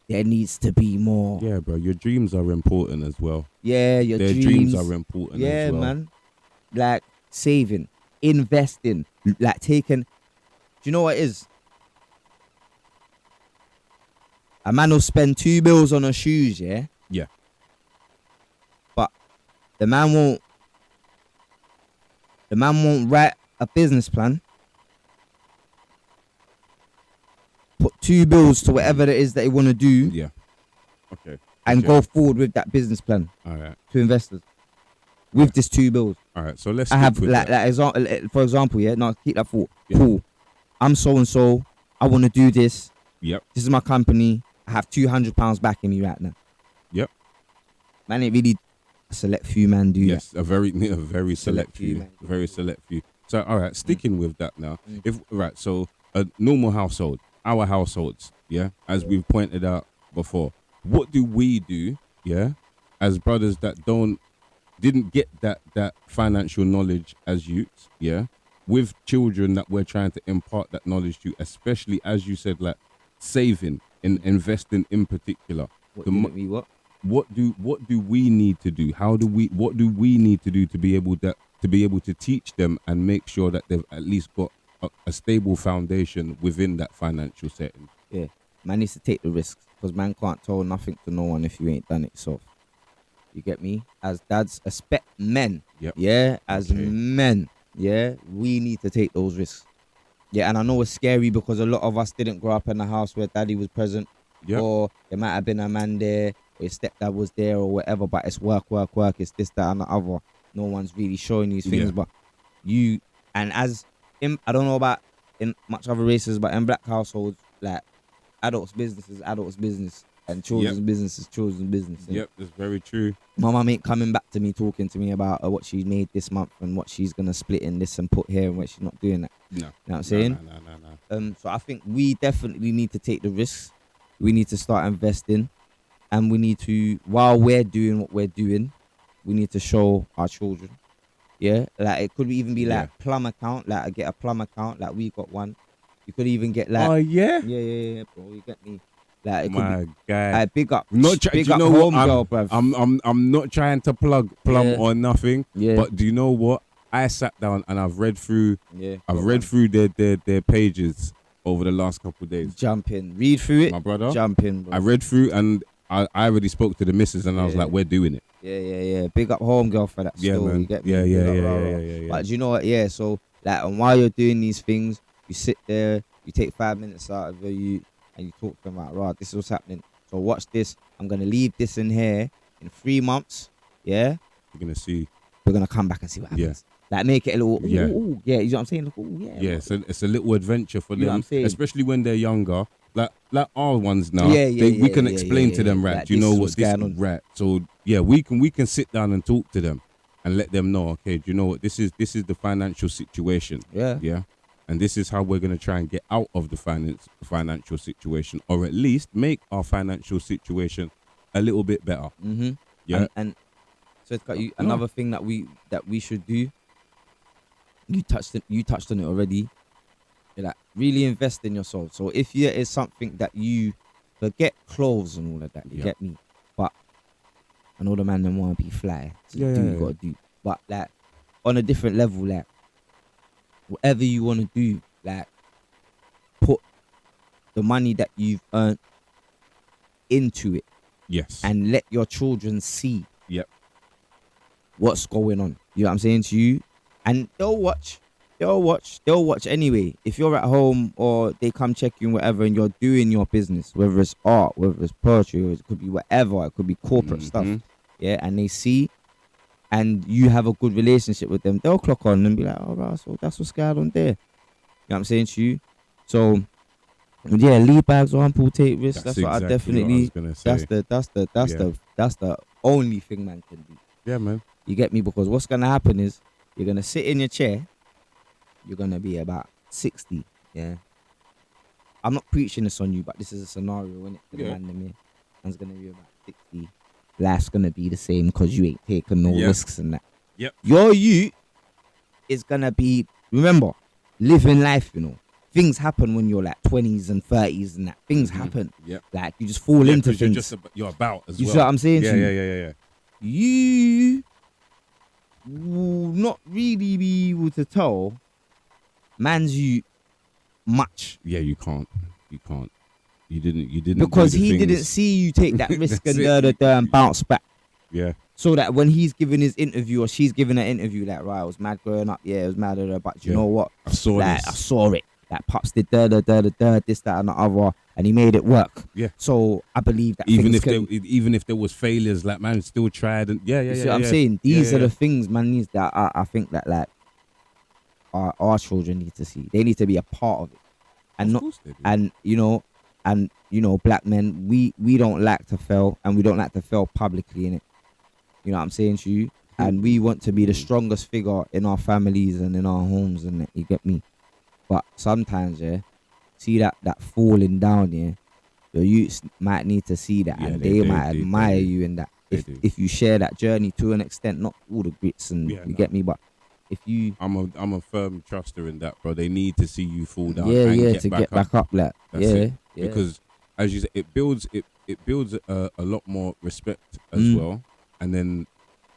there needs to be more. Yeah, bro. Your dreams are important as well. Yeah, your Their dreams are important Yeah, as well. man. Like, saving, investing, like, taking. Do you know what it is? A man will spend 2 bills on her shoes, yeah? Yeah. But the man won't write a business plan, put 2 bills to whatever it is that he want to do, Yeah. Okay. and Okay. go forward with that business plan All right. to investors with this 2 bills. All right. So let's. I stick have with like that. for example, yeah. No, keep that thought. Yeah. Cool. I'm so and so. I want to do this. Yep. This is my company. I have £200 backing me right now. Yep. Man, it really a select few man do Yes, a very select few, few, man. very select few. So, all right, sticking with that now. If right, so a normal household, our households, yeah, as we've pointed out before, what do we do, yeah, as brothers that didn't get that financial knowledge as youths, yeah, with children that we're trying to impart that knowledge to, especially as you said, like saving and investing in particular. What The didn't we what? what do we need to do? What do we need to do to be able to teach them and make sure that they've at least got a stable foundation within that financial setting? Yeah, man needs to take the risks because man can't tell nothing to no one if you ain't done it yourself. You get me? As dads, expect men. Yep. Yeah, as Okay. men. Yeah, we need to take those risks. Yeah, and I know it's scary because a lot of us didn't grow up in a house where daddy was present, Yep. or there might have been a man there, or his stepdad was there, or whatever. But it's work, it's this, that, and the other. No one's really showing these things, Yeah. but you and as in, I don't know about in much other races, but in black households, like adults' business is adults' business, and children's business is children's business. Yep, that's very true. My mum ain't coming back to me talking to me about what she made this month and what she's gonna split in this and put here and what she's not doing that. No. You know what I'm saying? No. So I think we definitely need to take the risks. We need to start investing, and we need to, while we're doing what we're doing, we need to show our children. Yeah, like it could even be like plum account, like I get a plum account, like we got one. You could even get like, Oh yeah, yeah, bro, you get me. Like it could my be, guy. like big up, Not try- big do you up know what? home girl, bruv. I'm not trying to plug plum Yeah. or nothing. Yeah, But do you know what? I sat down and I've read through yeah. through their pages over the last couple of days. Jump in, read through it, My brother, jump in, bro. I read through and I already spoke to the missus and I was Yeah. like, we're doing it. Yeah. Big up home girl for that. Yeah, still, man. You get me? Yeah, Big yeah, up, yeah, rah, rah. yeah, yeah, yeah. But do you know what? Yeah, so like, and while you're doing these things, you sit there, you take 5 minutes out of you, and you talk to them about, right, this is what's happening. So watch this. I'm gonna leave this in here in 3 months. Yeah, You're gonna see. we're gonna come back and see what happens. Like make it a little, Yeah. ooh, yeah. You know what I'm saying? Like, ooh, yeah. Yeah, it's a little adventure for You know what I'm them, saying? especially when they're younger. Like our ones now, Yeah, we can yeah, explain yeah, to them, yeah. right? Like, Do you this know is what what's this going on. right? So yeah, we can sit down and talk to them and let them know. Okay, do you know what this is? This is the financial situation. Yeah. Yeah, and this is how we're gonna try and get out of the financial situation, or at least make our financial situation a little bit better. Mm-hmm. Yeah, And so it's got you No. another thing that we should do. You touched on it already. You're like really invest in yourself. So if there is something that you forget clothes and all of that, you Yeah. get me. But I know the man them want to be fly. So Yeah, do yeah, you yeah. gotta do. But like on a different level, like whatever you want to do, like put the money that you've earned into it yes, and let your children see Yep. what's going on. You know what I'm saying to you? And they'll watch anyway. If you're at home or they come check you, whatever, and you're doing your business, whether it's art, whether it's poetry, or it could be whatever, it could be corporate stuff. Mhm. Yeah, and they see and you have a good relationship with them, they'll clock on and be like, oh, right, so that's what's going on there. You know what I'm saying to you? So yeah, lead by example, take risks. That's what I exactly definitely. was gonna say. That's the only thing man can do. Yeah, man. You get me? Because what's gonna happen is you're gonna sit in your chair. You're gonna be about 60. Yeah. I'm not preaching this on you, but this is a scenario, innit? For the Yeah. man in me. Man's gonna be about 60. Life's gonna be the same because you ain't taking no Yep. risks and that. Yep. Your youth is gonna be, remember, living life, you know. Things happen when you're like 20s and 30s and that. Things Mhm. happen. Yep. Like you just fall Yeah, into 'cause you're things. just you're about as You well. see what I'm saying Yeah, to you? yeah. You will not really be able to tell man's you much Yeah, you can't. You didn't because do the he didn't things. see you take that risk That's and it. and bounce back. Yeah, So that when he's giving his interview or she's giving an interview, like, right, I was mad growing up, yeah, it was mad at her, but you Yeah. know what? I saw Like, I this. saw it. Like, Pops did this, that, and the other, and he made it work. Yeah. So I believe that Even things if there was failures, like man still tried and yeah. you see what I'm saying? Yeah, These yeah, are the yeah. things man needs that I think that like our children need to see. They need to be a part of it, and Of not course they do. and black men, we don't like to fail, and we don't like to fail publicly in it. You know what I'm saying to you? And we want to be the strongest figure in our families and in our homes, and that, you get me. But sometimes, yeah, see that falling down, yeah. Your youths might need to see that, Yeah, and they- they they- might they- they admire do. you in that. They If do. if you share that journey to an extent, not all the grits, and Yeah, you no. get me, but if you, I'm a firm truster in that, bro. They need to see you fall down yeah, and yeah, get to back get up. back up, like, That's yeah, it. yeah, Because as you say, it builds a lot more respect as Mm. well. And then,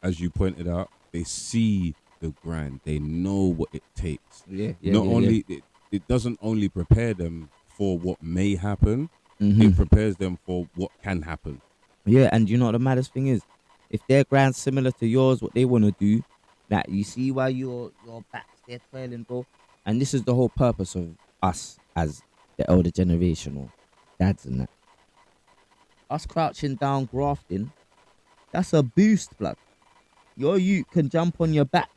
as you pointed out, they see the grind. They know what it takes. yeah, Not only it doesn't only prepare them for what may happen, Mhm. it prepares them for what can happen. Yeah, and you know what the maddest thing is? If their grind's similar to yours, what they want to do, that you see why your backs they're twirling, bro. And this is the whole purpose of us as the elder generation or dads and that. Us crouching down, grafting, that's a boost, blood. Your youth can jump on your back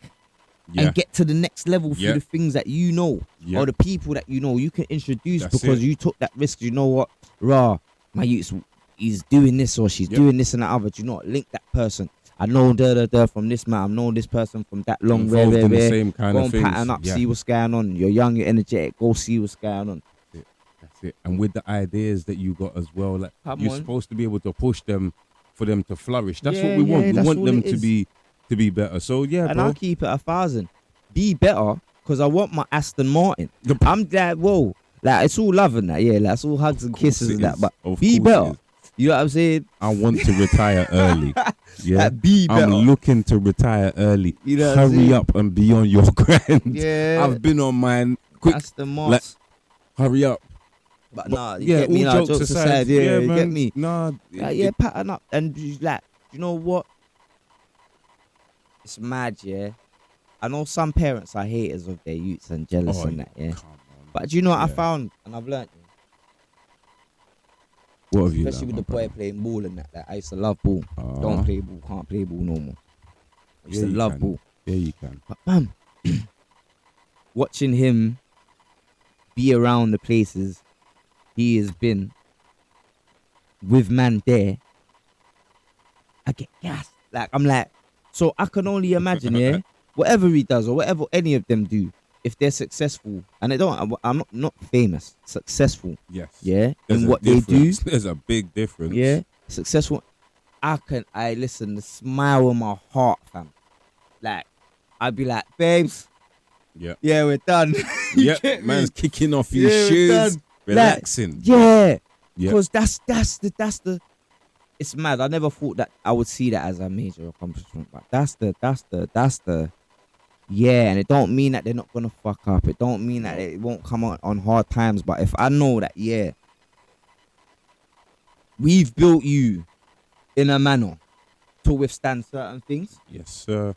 Yeah, and get to the next level through Yeah. the things that you know Yeah. or the people that you know. You can introduce That's because it. you took that risk. You know what? Rah, my youth's he's doing this or she's Yep. doing this and that other. Do you know what? Link that person. I know from this man. I know this person from that long involved in the where. same kind Go of and things. pattern up, Yeah. see what's going on. You're young, you're energetic. Go see what's going on. That's it. And with the ideas that you got as well, like Come you're on. supposed to be able to push them for them to flourish. That's Yeah, what we want. yeah, We that's want all them it to is. be better. So yeah, And bro. I'll keep it 1,000. Be better, because I want my Aston Martin. I'm like, whoa. Like, it's all love and that, yeah. Like, it's all hugs and course kisses it and that. is. But Of be course it better. is. You know what I'm saying? I want to retire early. Yeah. Like, be better. I'm looking to retire early. You know what I'm Hurry saying? up and be on your grind. Yeah. I've been on mine. Quick, Aston Martin. hurry up. But nah, you Yeah, get me all now. jokes aside. Yeah, you man. get me. Nah, Yeah, pattern up. And like, you know what? It's mad, yeah. I know some parents are haters of their youths and jealous and that, yeah. Come on. But do you know what I Yeah. found? And I've learned, What have you especially with learned, the my boy brother? playing ball and that. Like, I used to love ball. Aw. Don't play ball, can't play ball no more. I used Yeah, to you love can. ball. Yeah, you can. But man, watching him be around the places he has been with man there, I get gassed. Like, I'm like, so I can only imagine, yeah, whatever he does or whatever any of them do, if they're successful, and I'm not famous, successful, Yes. yeah, There's in a what they do, difference. There's a big difference. yeah, successful. I listen, the smile in my heart, fam. Like, I'd be like, babes, Yeah. yeah, we're done. You Yeah. get me? Man's kicking off his Yeah, we're shoes, done. relaxing. Yeah, Yeah. because that's the. It's mad. I never thought that I would see that as a major accomplishment, but that's the. Yeah, and it don't mean that they're not gonna fuck up. It don't mean that it won't come on hard times. But if I know that, yeah, we've built you in a manner to withstand certain things, Yes, sir.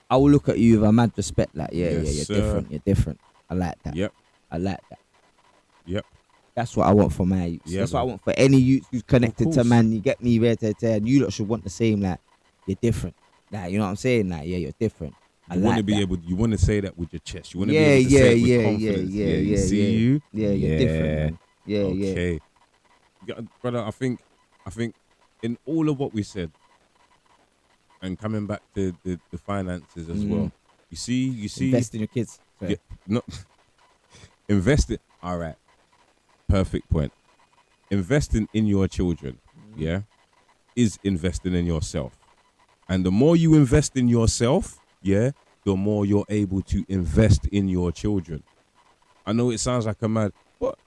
I will look at you with a mad respect. Like, yeah, Yes, you're sir. different. You're different. I like that. Yep. I like that. Yep. That's what I want for my youths. Yeah, That's what I man. want for any youth who's connected to course. man. You get me, and you lot should want the same. Like, you're different. Like, you know what I'm saying? Like, yeah, you're different. I You want to like be that. able. You want to say that with your chest. You want to Yeah, be able to say it with yeah, confidence. yeah, You yeah, see yeah. you. Yeah, you're different, man. Yeah, yeah. Okay. Yeah, brother, I think in all of what we said, and coming back to the finances as well, you see, Invest in your kids. Sorry. Yeah, no, investing. All right, perfect point. Investing in your children, yeah, is investing in yourself, and the more you invest in yourself, yeah, the more you're able to invest in your children. I know it sounds like a mad, but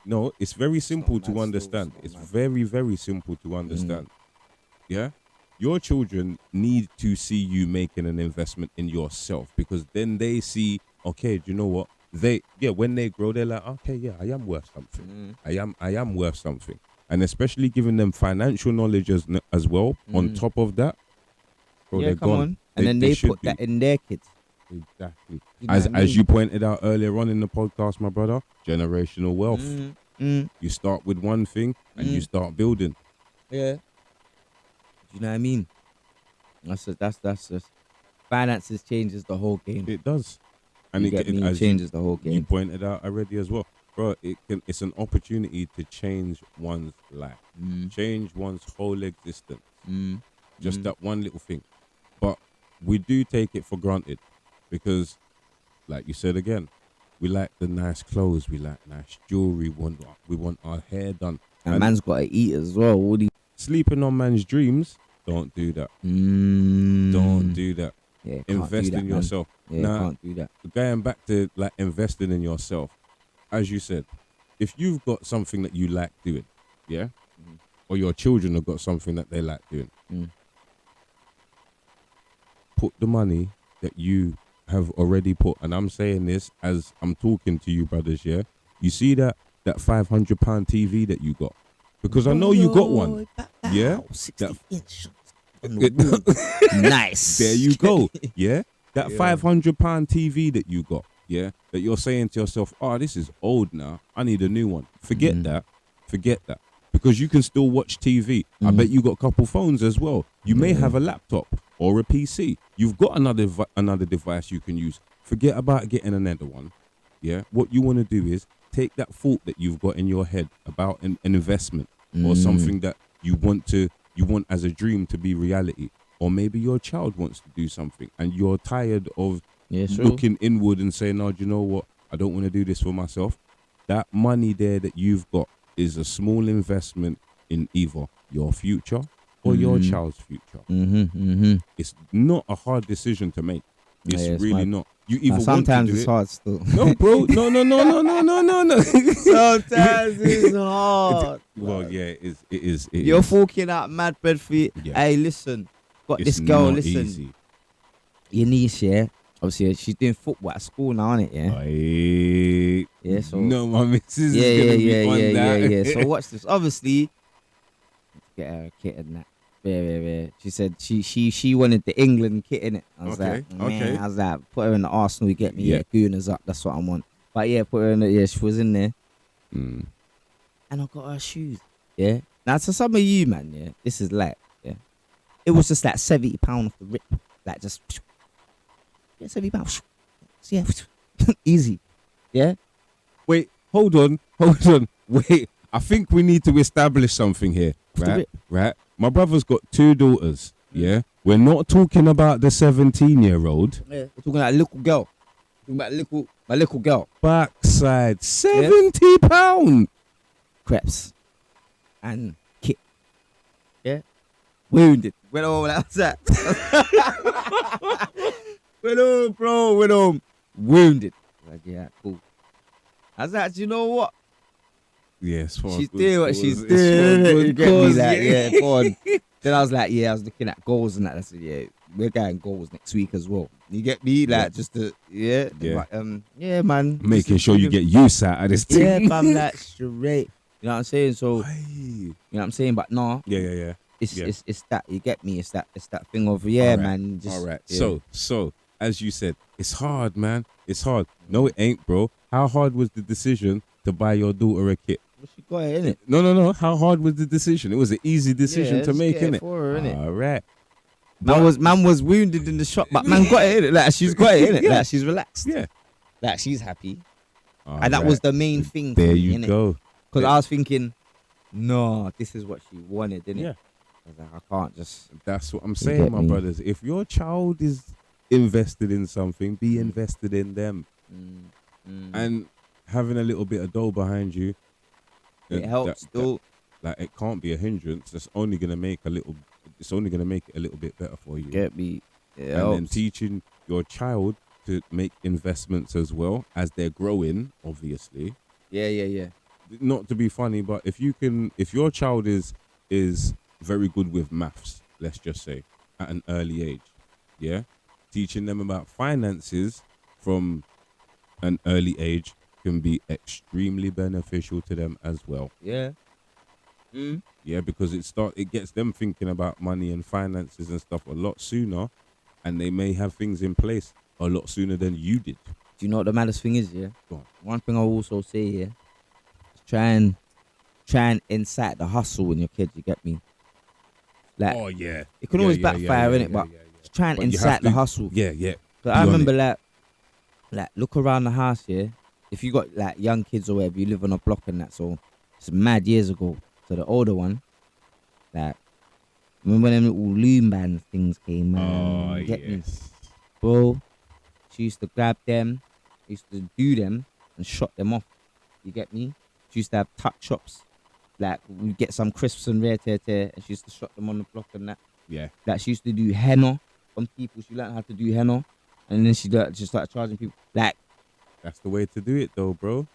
no, it's very simple mad to still, understand. it's It's not mad. very, very simple to understand. Yeah, your children need to see you making an investment in yourself, because then they see, okay, do you know what? When they grow, they're like, okay, yeah, I am worth something. I am worth something. And especially giving them financial knowledge as well on top of that, bro, Yeah, they're come gone. on. And then they should put be. that in their kids. Exactly. You know As what I mean? you pointed out earlier on in the podcast, my brother, generational wealth. Mm. You start with one thing and you start building. Yeah. Do you know what I mean? That's just finances changes the whole game. It does. And You it get me? It as changes the whole you game. pointed out already as well, bro. It's an opportunity to change one's life, change one's whole existence. Just that one little thing. But we do take it for granted because, like you said again, We like the nice clothes. We like nice jewelry. We want our hair done. And And- man's got to eat as well. What do you? Sleeping on man's dreams. Don't do that. Don't do that. Yeah, can't Invest do that, in man. yourself. Yeah, Nah. can't do that. Going back to like investing in yourself, as you said, if you've got something that you like doing, yeah, or your children have got something that they like doing, put the money that you have already put, and I'm saying this as I'm talking to you brothers, yeah, you see that £500 TV that you got, because I know you got one, yeah, 60 inch. It- Nice. there you go, yeah, that Yeah. £500 TV that you got, yeah, that you're saying to yourself, oh, this is old now, I need a new one. Forget that, because you can still watch TV. I bet you got a couple phones as well. You may have a laptop or a PC. You've got another device you can use. Forget about getting another one. Yeah, what you want to do is take that thought that you've got in your head about an investment or something that you want as a dream to be reality, or maybe your child wants to do something and you're tired of Yeah, sure. looking inward and saying, "No, do you know what? I don't want to do this for myself." That money there that you've got is a small investment in either your future or your child's future. It's not a hard decision to make. It's Yeah, it's really mad. not. You either Sometimes want to do it's it. hard still. No, bro. No. Sometimes it's hard. Well, yeah, it is. You're forking out mad bread for you. Yeah. Hey, listen. Got It's this girl, not listen. easy. Your niece, yeah. Obviously, she's doing football at school now, innit? Yeah. Aye. Yeah, so- no, my missus Yeah, is yeah, gonna yeah, be on yeah, that. yeah. So watch this. Obviously, get her a kit and that. Yeah. She said she wanted the England kit in it. I was Okay, like, man, okay. I was like, put her in the Arsenal. You get me? Yeah. Yeah, Gooners up. That's what I want. But yeah, put her in the. Yeah, she was in there, Mm. and I got her shoes. Yeah. Now to some of you, man, yeah, this is like, yeah, it was just like £70 off the rip, like just, yeah, £70. So yeah, easy. Yeah. Wait, hold on. Wait, I think we need to establish something here, right? rip. Right. My brother's got 2 daughters. Yeah, we're not talking about the 17-year-old. Yeah. We're talking about a little girl. We're talking about my little girl. Backside, £70. Crepes and kit. Yeah. Wounded. Went home. That was that. Went home, bro. Went home. Wounded. Like, yeah, cool. I was like, you know what? Yes, for She's good doing what cause. she's It's doing. for You good get me? cause, Like, yeah, go on. Then I was like, yeah, I was looking at goals and that. I said, yeah, we're going goals next week as well. You get me? Like, Yeah. just to, yeah. Yeah. But, yeah, man. Making Just sure you get use out of this Yeah, thing. fam, like, straight. You know what I'm saying? So, Aye. you know what I'm saying? But no, Yeah. it's Yeah. it's that, you get me? It's that thing of, yeah, Alright, man. Just, All right. yeah. So as you said, it's hard, man. It's hard. No, it ain't, bro. How hard was the decision to buy your daughter a kit? Well, she got it, innit? No. How hard was the decision? It was an easy decision Yeah, to just make, get it innit? for her, innit? All right. Man was wounded in the shop, but man got it, innit? Like, she's got it, innit? Yeah. Like, she's relaxed. Yeah. Like, she's happy. All And that right. was the main thing for There me, you innit? go. Because Yeah. I was thinking, no, this is what she wanted, innit? Yeah. I was like, I can't just. That's what I'm get saying, my me? brothers. If your child is invested in something, be invested in them. And having a little bit of dough behind you, It that- helps, that- though. like it can't be a hindrance. It's only gonna make it's only gonna make it a little bit better for you. Get me? It and then helps. teaching your child to make investments as well as they're growing, obviously. Yeah. Not to be funny, but if your child is very good with maths, let's just say, at an early age, yeah, teaching them about finances from an early age can be extremely beneficial to them as well. Yeah. Yeah, because it gets them thinking about money and finances and stuff a lot sooner, and they may have things in place a lot sooner than you did. Do you know what the maddest thing is? Yeah. Go on. One thing I'll also say here, is try and incite the hustle in your kids. You get me? Like, Yeah, it can always backfire, innit? But just try and But you have incite the to- hustle. yeah. But I Be on remember like look around the house, yeah. If you got like young kids or whatever, you live on a block and that, so it's mad years ago. So the older one, like, remember when them little loom band things came, man? Oh You get me? yes. Bro, she used to grab them, used to do them, and shot them off. You get me? She used to have tuck shops. Like we get some crisps and rare tear, and she used to shot them on the block and that. Yeah. Like she used to do henna on people. She learned how to do henna, and then she started charging people. Like That's the way to do it, though, bro.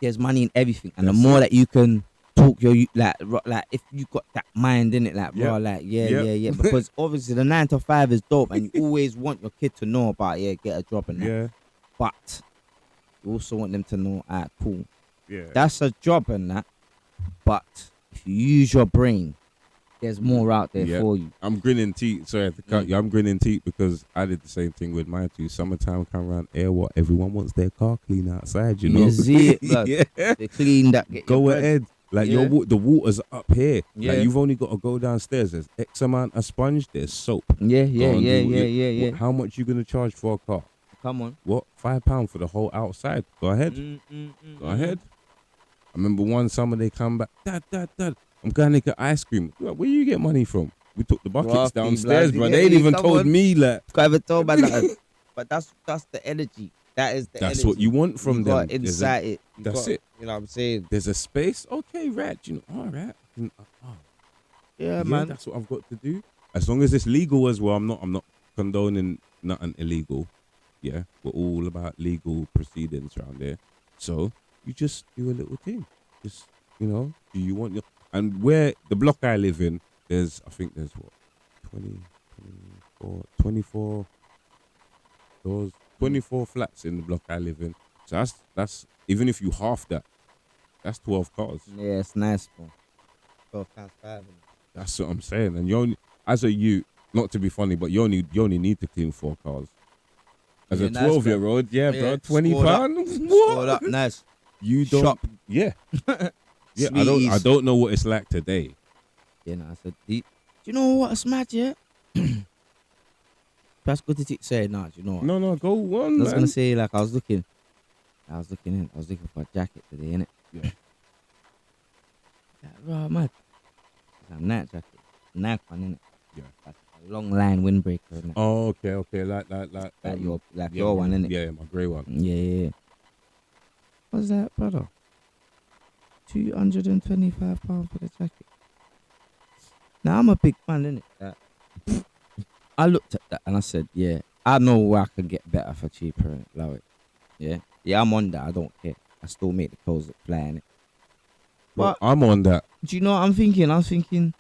there's money in everything, and That's the more it. that you can talk your like if you got that mind in it, like Yep. bro, like Yep. yeah, because obviously the 9 to 5 is dope, and you always want your kid to know about get a job and that. Yeah. But you also want them to know, cool, Yeah. that's a job and that. But if you use your brain, there's more out there Yeah. for you. I'm grinning teeth. Sorry to cut you. I'm grinning teeth because I did the same thing with mine too. Summertime come around, what? Everyone wants their car clean outside, you know. You see it, blood. Yeah. They clean that. Get your Go bread. ahead. Like Yeah. the water's up here. Yeah. Like you've only got to go downstairs. There's X amount of sponge. There's soap. Yeah, Go and do what yeah. How much you gonna charge for a car? Come on. What? £5 for the whole outside. Go ahead. Go ahead. I remember one summer they come back. Dad. I'm going to get ice cream. Where you get money from? We took the buckets Roughy, downstairs, bloody, bro. yeah, They ain't even come told on. me that. Can't even tell about that. But that's the energy. That is the That's energy. what you want from you them. got There's a- inside it. You that's got- it. You know what I'm saying? There's a space. Okay, right. You know, all right. Yeah, Yeah, man. that's what I've got to do. As long as it's legal as well. I'm not condoning nothing illegal. Yeah, we're all about legal proceedings around there. So you just do a little thing. Just, do you want your... And where the block I live in, I think there's what, 24 doors, 24 flats in the block I live in. So that's even if you half that, that's 12 cars. Yeah, it's nice, bro. 12 times 5. That's what I'm saying. And you only, as a youth, not to be funny, but you only need to clean 4 cars. As Yeah, a nice, 12-year-old, yeah, bro, Yeah, £20. scored up. Scored up, What? nice. You don't. Shop. Yeah. Yeah, I Sweeties. don't know what it's like today. Yeah, nah, I said, do you know what's mad, yeah? That's good to say, nah, do you know what? No, go on, I was man. gonna say, like, I was looking for a jacket today, innit? Yeah. Yeah, right, mad. It's a night jacket, nice one, innit? Yeah. Like a long line windbreaker, innit? Oh, okay, like Your one, innit? Yeah, my grey one. Yeah. What's that, brother? £225 for the jacket. Now I'm a big fan, innit? I looked at that and I said, yeah, I know where I can get better for cheaper, innit? Love it. Yeah, I'm on that. I don't care. I still make the clothes that fly, innit? Well, But I'm on that. do you know what I'm thinking? I'm thinking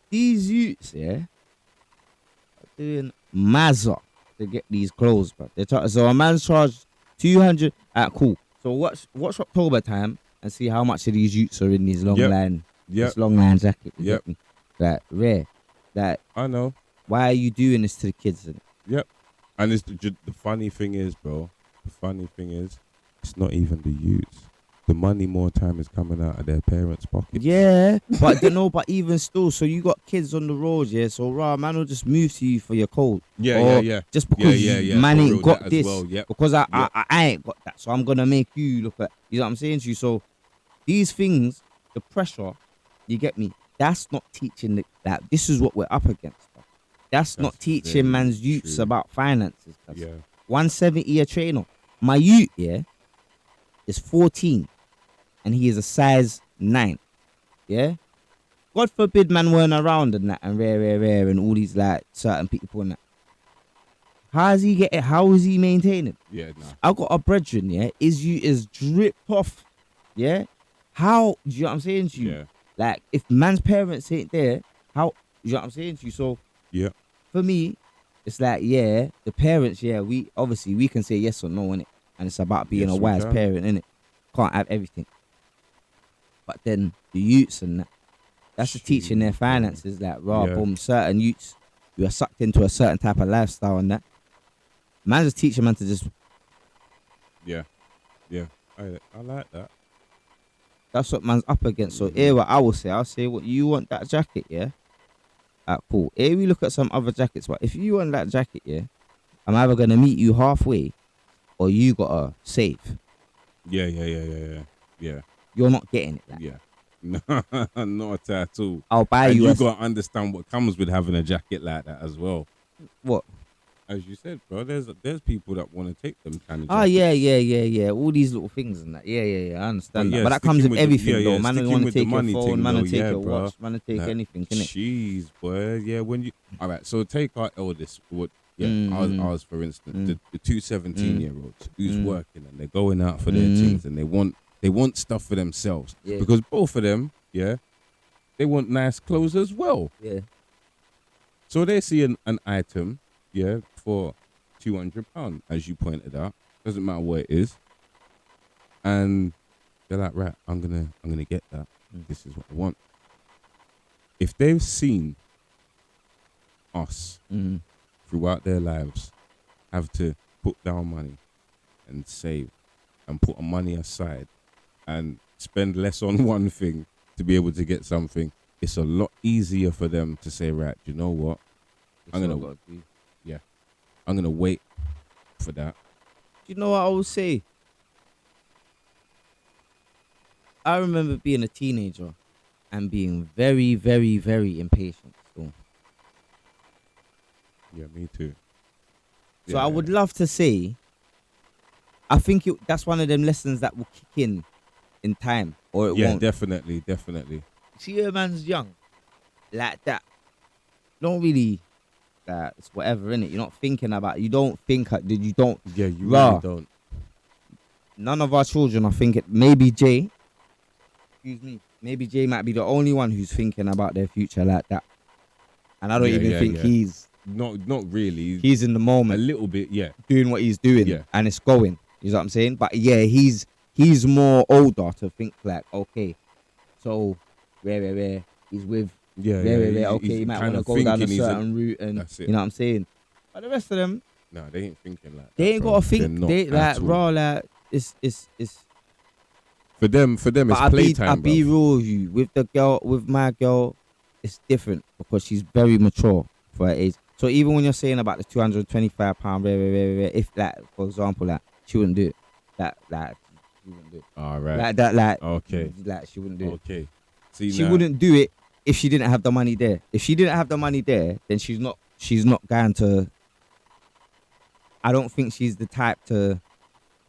these youths, yeah, are doing mazza to get these clothes, but so a man's charged 200. Cool. So watch October time and see how much of these youths are in these long Yep. line, Yep, this long line jacket. you Yep. get me? Like rare. Like I know. why are you doing this to the kids? innit? Yep. And it's the funny thing is, bro. The funny thing is, it's not even the youths. The money more time is coming out of their parents' pockets. Yeah, but but even still, so you got kids on the road, yeah. So man will just move to you for your cold. Or Yeah. Just because man for ain't real, got that as this. well, yep. Because I Yep. ain't got that, so I'm gonna make you look at. You know what I'm saying to you? So these things, the pressure, you get me? That's not teaching that. This is what we're up against. Bro. That's not That's teaching very man's youths true. about finances. cuz. Yeah. 170 a trainer. My youth, yeah, is 14, and he is a size 9. Yeah. God forbid man weren't around and that and rare and all these like certain people and that. How is he getting? How is he maintaining? Yeah, nah. I got a brethren, yeah. Is dripped off, yeah. How do you know what I'm saying to you? Yeah. Like if man's parents ain't there, how you know what I'm saying to you? So Yeah. for me, it's like the parents, we obviously we can say yes or no in it, and it's about being Yes, a we wise can. parent in it. Can't have everything, but then the youths and that's the teaching their Shoot, finances. Like Yeah. boom, certain youths you are sucked into a certain type of lifestyle and that. Man just teaching man to just. Yeah. I like that. That's what man's up against. So here, what I'll say, what you want that jacket, yeah. Cool. Here we look at some other jackets, but if you want that jacket, yeah, I'm either gonna meet you halfway, or you gotta save. Yeah. You're not getting it. Like. Yeah. Not at all. I'll buy And you. you A, gotta understand what comes with having a jacket like that as well. what? as you said, bro, there's people that want to take them kind of. Oh yeah. All these little things and that. Yeah. I understand that. yeah, But that comes sticking with with the- everything yeah, though. yeah, Man, sticking want to with the take your money phone, thing, man, though, to take yeah, your bro. watch, man, to take Like, anything, innit? Jeez, boy. Yeah, when you all right, so take our eldest. What? Yeah, ours, for instance, the two 17-year-olds who's working and they're going out for their things and they want stuff for themselves Yeah. because both of them, yeah, they want nice clothes as well. Yeah. So they see an item, yeah, for £200, as you pointed out. Doesn't matter what it is, and they're like, right, I'm gonna get that. This is what I want. If they've seen us throughout their lives have to put down money and save and put money aside and spend less on one thing to be able to get something, it's a lot easier for them to say, right, you know what? I'm gonna wait for that. You know what I would say? I remember being a teenager and being very, very, very impatient still. Yeah, me too. So I would love to say, I think that's one of them lessons that will kick in time, or it won't. Definitely. See, a man's young, like that. Don't really, it's whatever, innit? You're not thinking about. You don't think. You don't. Yeah, you Rah. really don't. None of our children are thinking. Maybe Jay. Excuse me. Maybe Jay might be the only one who's thinking about their future like that. And I don't even think he's not really. He's in the A moment, little bit, yeah. doing what he's doing, Yeah. and it's going. You know what I'm saying? But yeah, he's more older to think like, okay, so where he's with Yeah, where okay, he's you might kind want to of go down a thinking he's certain route, and that's it. you know what I'm saying. But the rest of them, No, they ain't thinking like that. they ain't bro. got to They're think. not They at like all. raw, like it's. For them, But it's playtime. I'll be bruv. real with you. With my girl, it's different because she's very mature for her age. So even when you're saying about the £225, if like, for example, like she wouldn't do it. She wouldn't do it. All right. Like that, like Okay. like she wouldn't do it. Okay. See, She now, wouldn't do it if she didn't have the money there. If she didn't have the money there, then she's not going to. I don't think she's the type to.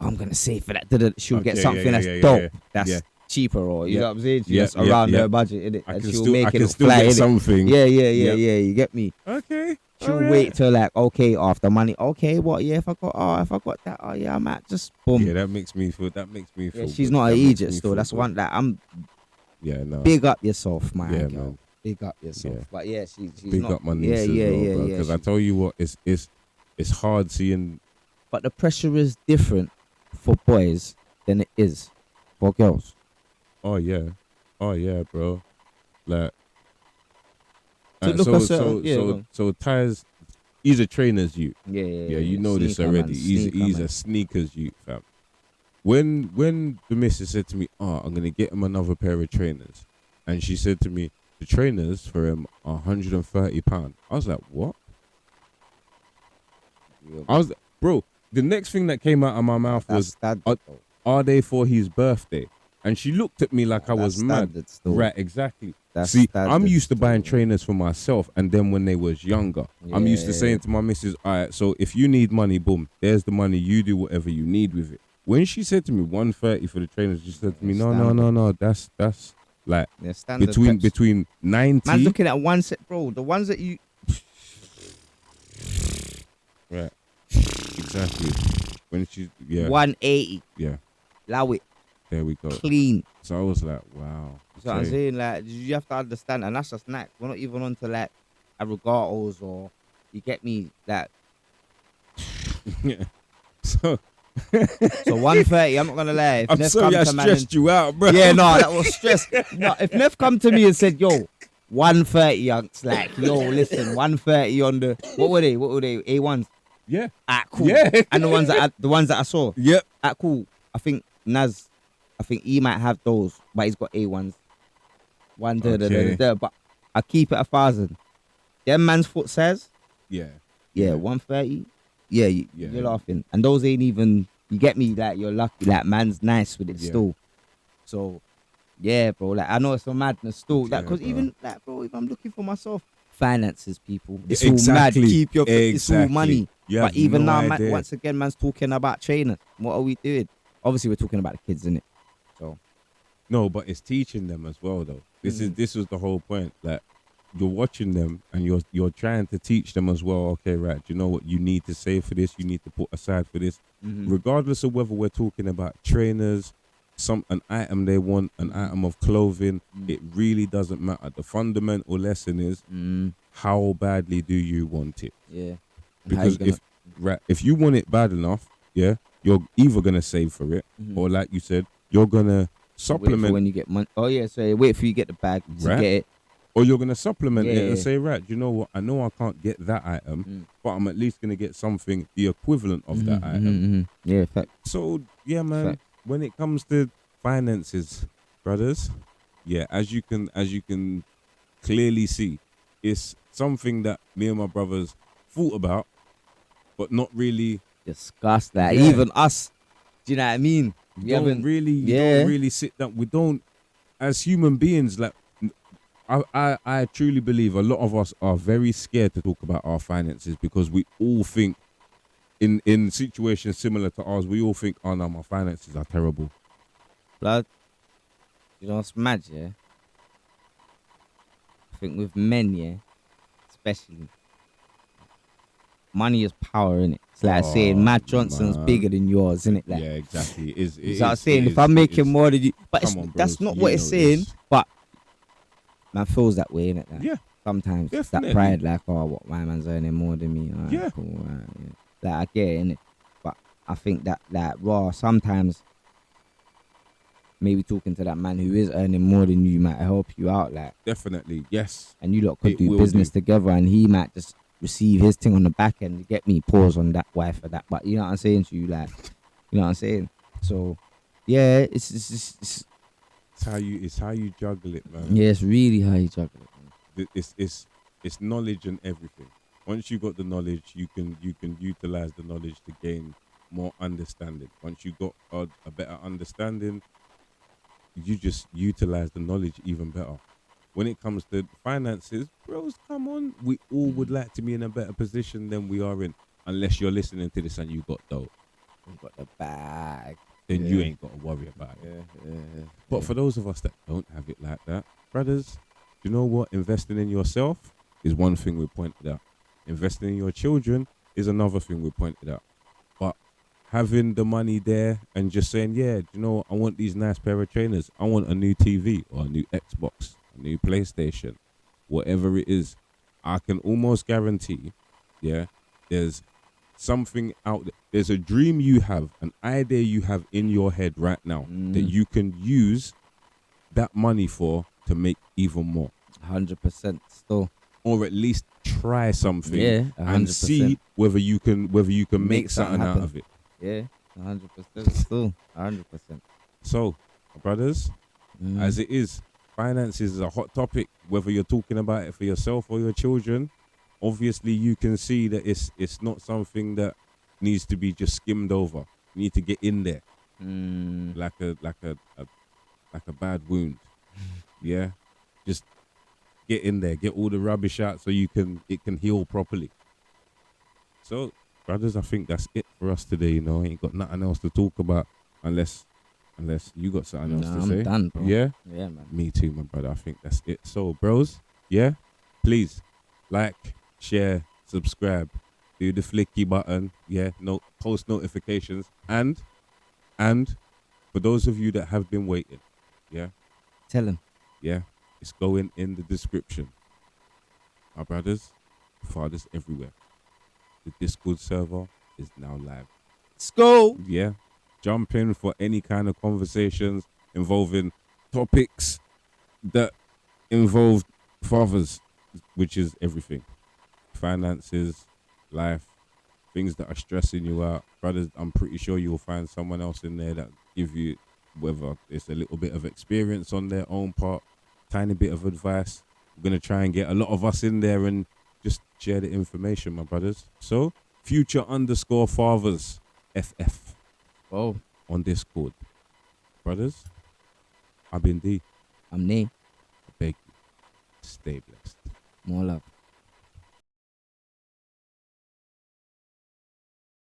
I'm gonna save for that. She'll get Okay, something that's yeah. dope, that's Yeah. cheaper, or you Yeah. know what I'm saying. She's Yeah, just yeah, around yeah. her budget, innit? I And can she'll still, make I it can look still fly, get innit? something. Yeah. Yep. You get me. Okay. She'll alright. wait till like, okay, after money. Okay, what? Yeah, if I got that, oh yeah, I might just boom. Yeah, that makes me feel. Yeah, she's good. not That an makes idiot me still. feel That's good. one that I'm. Yeah, no. Big up yourself, my Yeah, girl. man. Big up yourself. Yeah. But yeah, she's Big not. up my niece as well, bro. Because I she's- tell you what, it's hard seeing. But the pressure is different for boys than it is for girls. Oh yeah, bro. Like. To look at certain- So Ty's, he's a trainer's youth. Yeah, Yeah, you know this Sneaker, already. man, He's sneaker, a man. sneakers youth, fam. When the missus said to me, "Oh, I'm gonna get him another pair of trainers," and she said to me, "The trainers for him are £130." I was like, "What?" Bro. The next thing that came out of my mouth was, That's standard, though. "Are they for his birthday?" And she looked at me like I That's was mad. standard still. Right, exactly. That's See, standard I'm used to buying still. trainers for myself, and then when they was younger, I'm used to Yeah. saying to my missus, "All right, so if you need money, boom, there's the money. You do whatever you need with it." When she said to me 130 for the trainers, she said to me, "No, that's like Yeah, standard between preps. between 90." Man's looking at one set, bro. The ones that you. Right, exactly. When she 180. yeah, Allow it there we go. clean. So I was like, wow. You know what I'm okay. saying? Like, you have to understand, and that's just snacks. We're not even onto like Arigatos or, you get me? Like, Yeah. So so 130. I'm not gonna lie. If I'm Neff sorry I come to man and- stressed you out, bro. Yeah, no, that was stress. No, if Neff come to me and said, "Yo, 130, younks," like, "Yo, listen, 130 on the what were they? A1s." Yeah. Cool. Yeah. And the ones that I saw. Yep. Cool. I think Naz, he might have those, but he's got A1s. Okay. But I keep it 1,000. Them man's foot size, Yeah. yeah, 130. Yeah, Yeah. you're laughing. And those ain't even, you get me, like, you're lucky. Like, man's nice with it Yeah. still. So, yeah, bro. Like, I know it's a madness still. Like, Yeah, because bro. even, like, bro, if I'm looking for myself, finances, people. It's Exactly. all mad. It's all Exactly. money. You But have even no now, man, idea. once again, man's talking about training. What are we doing? Obviously, we're talking about the kids, innit? So, No, but it's teaching them as well, though. This was the whole point. Like, you're watching them and you're trying to teach them as well. Okay, right. Do you know what you need to save for this? You need to put aside for this, regardless of whether we're talking about trainers, an item they want, an item of clothing. It really doesn't matter. The fundamental lesson is how badly do you want it? yeah. And how Because you gonna, if you want it bad enough, yeah, you're either gonna save for it, or like you said, you're gonna wait for supplement, when you get money. Oh yeah, so wait for you get the bag to right? get it. Or you're gonna supplement it Yeah. and say, right, you know what? I know I can't get that item, but I'm at least gonna get something the equivalent of that item. Yeah, fact. So yeah, man. Fact. When it comes to finances, brothers, yeah, as you can clearly see, it's something that me and my brothers thought about, but not really. Discuss that. Yeah. Even us. Do you know what I mean? You don't really sit down. We don't, as human beings, like I truly believe a lot of us are very scared to talk about our finances because we all think in situations similar to ours, we all think, oh no, my finances are terrible. Blood. You know what's mad, yeah? I think with men, yeah, especially, money is power, innit? It's like saying Matt Johnson's man. bigger than yours, innit? Like, Yeah, exactly. It is. so I'm saying if I'm making more than you, but Come on, that's bros, not you what it's know saying. this. But man feels that way, innit? Like, Yeah, sometimes definitely. that pride, like, oh, what, my man's earning more than me. Alright, Yeah. cool, alright, yeah. Like I get it, innit? But I think that like raw sometimes. Maybe talking to that man who is earning more than you might help you out, like, Definitely, yes. and you lot could It do will business do. together, and he might just receive his thing on the back end. You get me? Pause on that wife for that, but you know what I'm saying to you, like, you know what I'm saying. So, yeah, it's It's how you juggle it, man. yeah, it's really how you juggle it. Man. It's knowledge and everything. Once you got the knowledge, you can utilize the knowledge to gain more understanding. Once you got a better understanding, you just utilize the knowledge even better. When it comes to finances, bros, come on. We all would like to be in a better position than we are in. Unless you're listening to this and you got dough, We've got the bag. then you Yeah. ain't got to worry about it. Yeah. But for those of us that don't have it like that, brothers, you know what? Investing in yourself is one thing we pointed out. Investing in your children is another thing we pointed out. But having the money there and just saying, yeah, you know what? I want these nice pair of trainers. I want a new TV or a new Xbox, a new PlayStation, whatever it is. I can almost guarantee, yeah, there's something out there. There's a dream you have, an idea you have in your head right now that you can use that money for to make even more, 100% still. or at least try something Yeah, and 100%. see whether you can make something out happen. of it. Yeah, 100% still. 100%. So, brothers, as it is, finances is a hot topic. Whether you're talking about it for yourself or your children, obviously you can see that it's not something that needs to be just skimmed over. You need to get in there like a bad wound. Yeah, just get in there, get all the rubbish out so it can heal properly. So, brothers, I think that's it for us today. You know, ain't got nothing else to talk about unless you got something else to I'm say. done, bro. Yeah, Yeah, man. me too, my brother. I think that's it. So, bros, yeah, please like, share, subscribe, do the flicky button. Yeah, post notifications, and for those of you that have been waiting, yeah, Tell him. yeah, it's going in the description. My brothers, fathers everywhere. The Discord server is now live. Let's go. Yeah, jump in for any kind of conversations involving topics that involve fathers, which is everything: finances, life, things that are stressing you out. Brothers, I'm pretty sure you'll find someone else in there that give you, whether it's a little bit of experience on their own part, tiny bit of advice. We're going to try and get a lot of us in there and just share the information, my brothers. So, future_fathers FF Oh, on Discord. Brothers, I've been D. I'm Nate. I beg you, stay blessed. More love.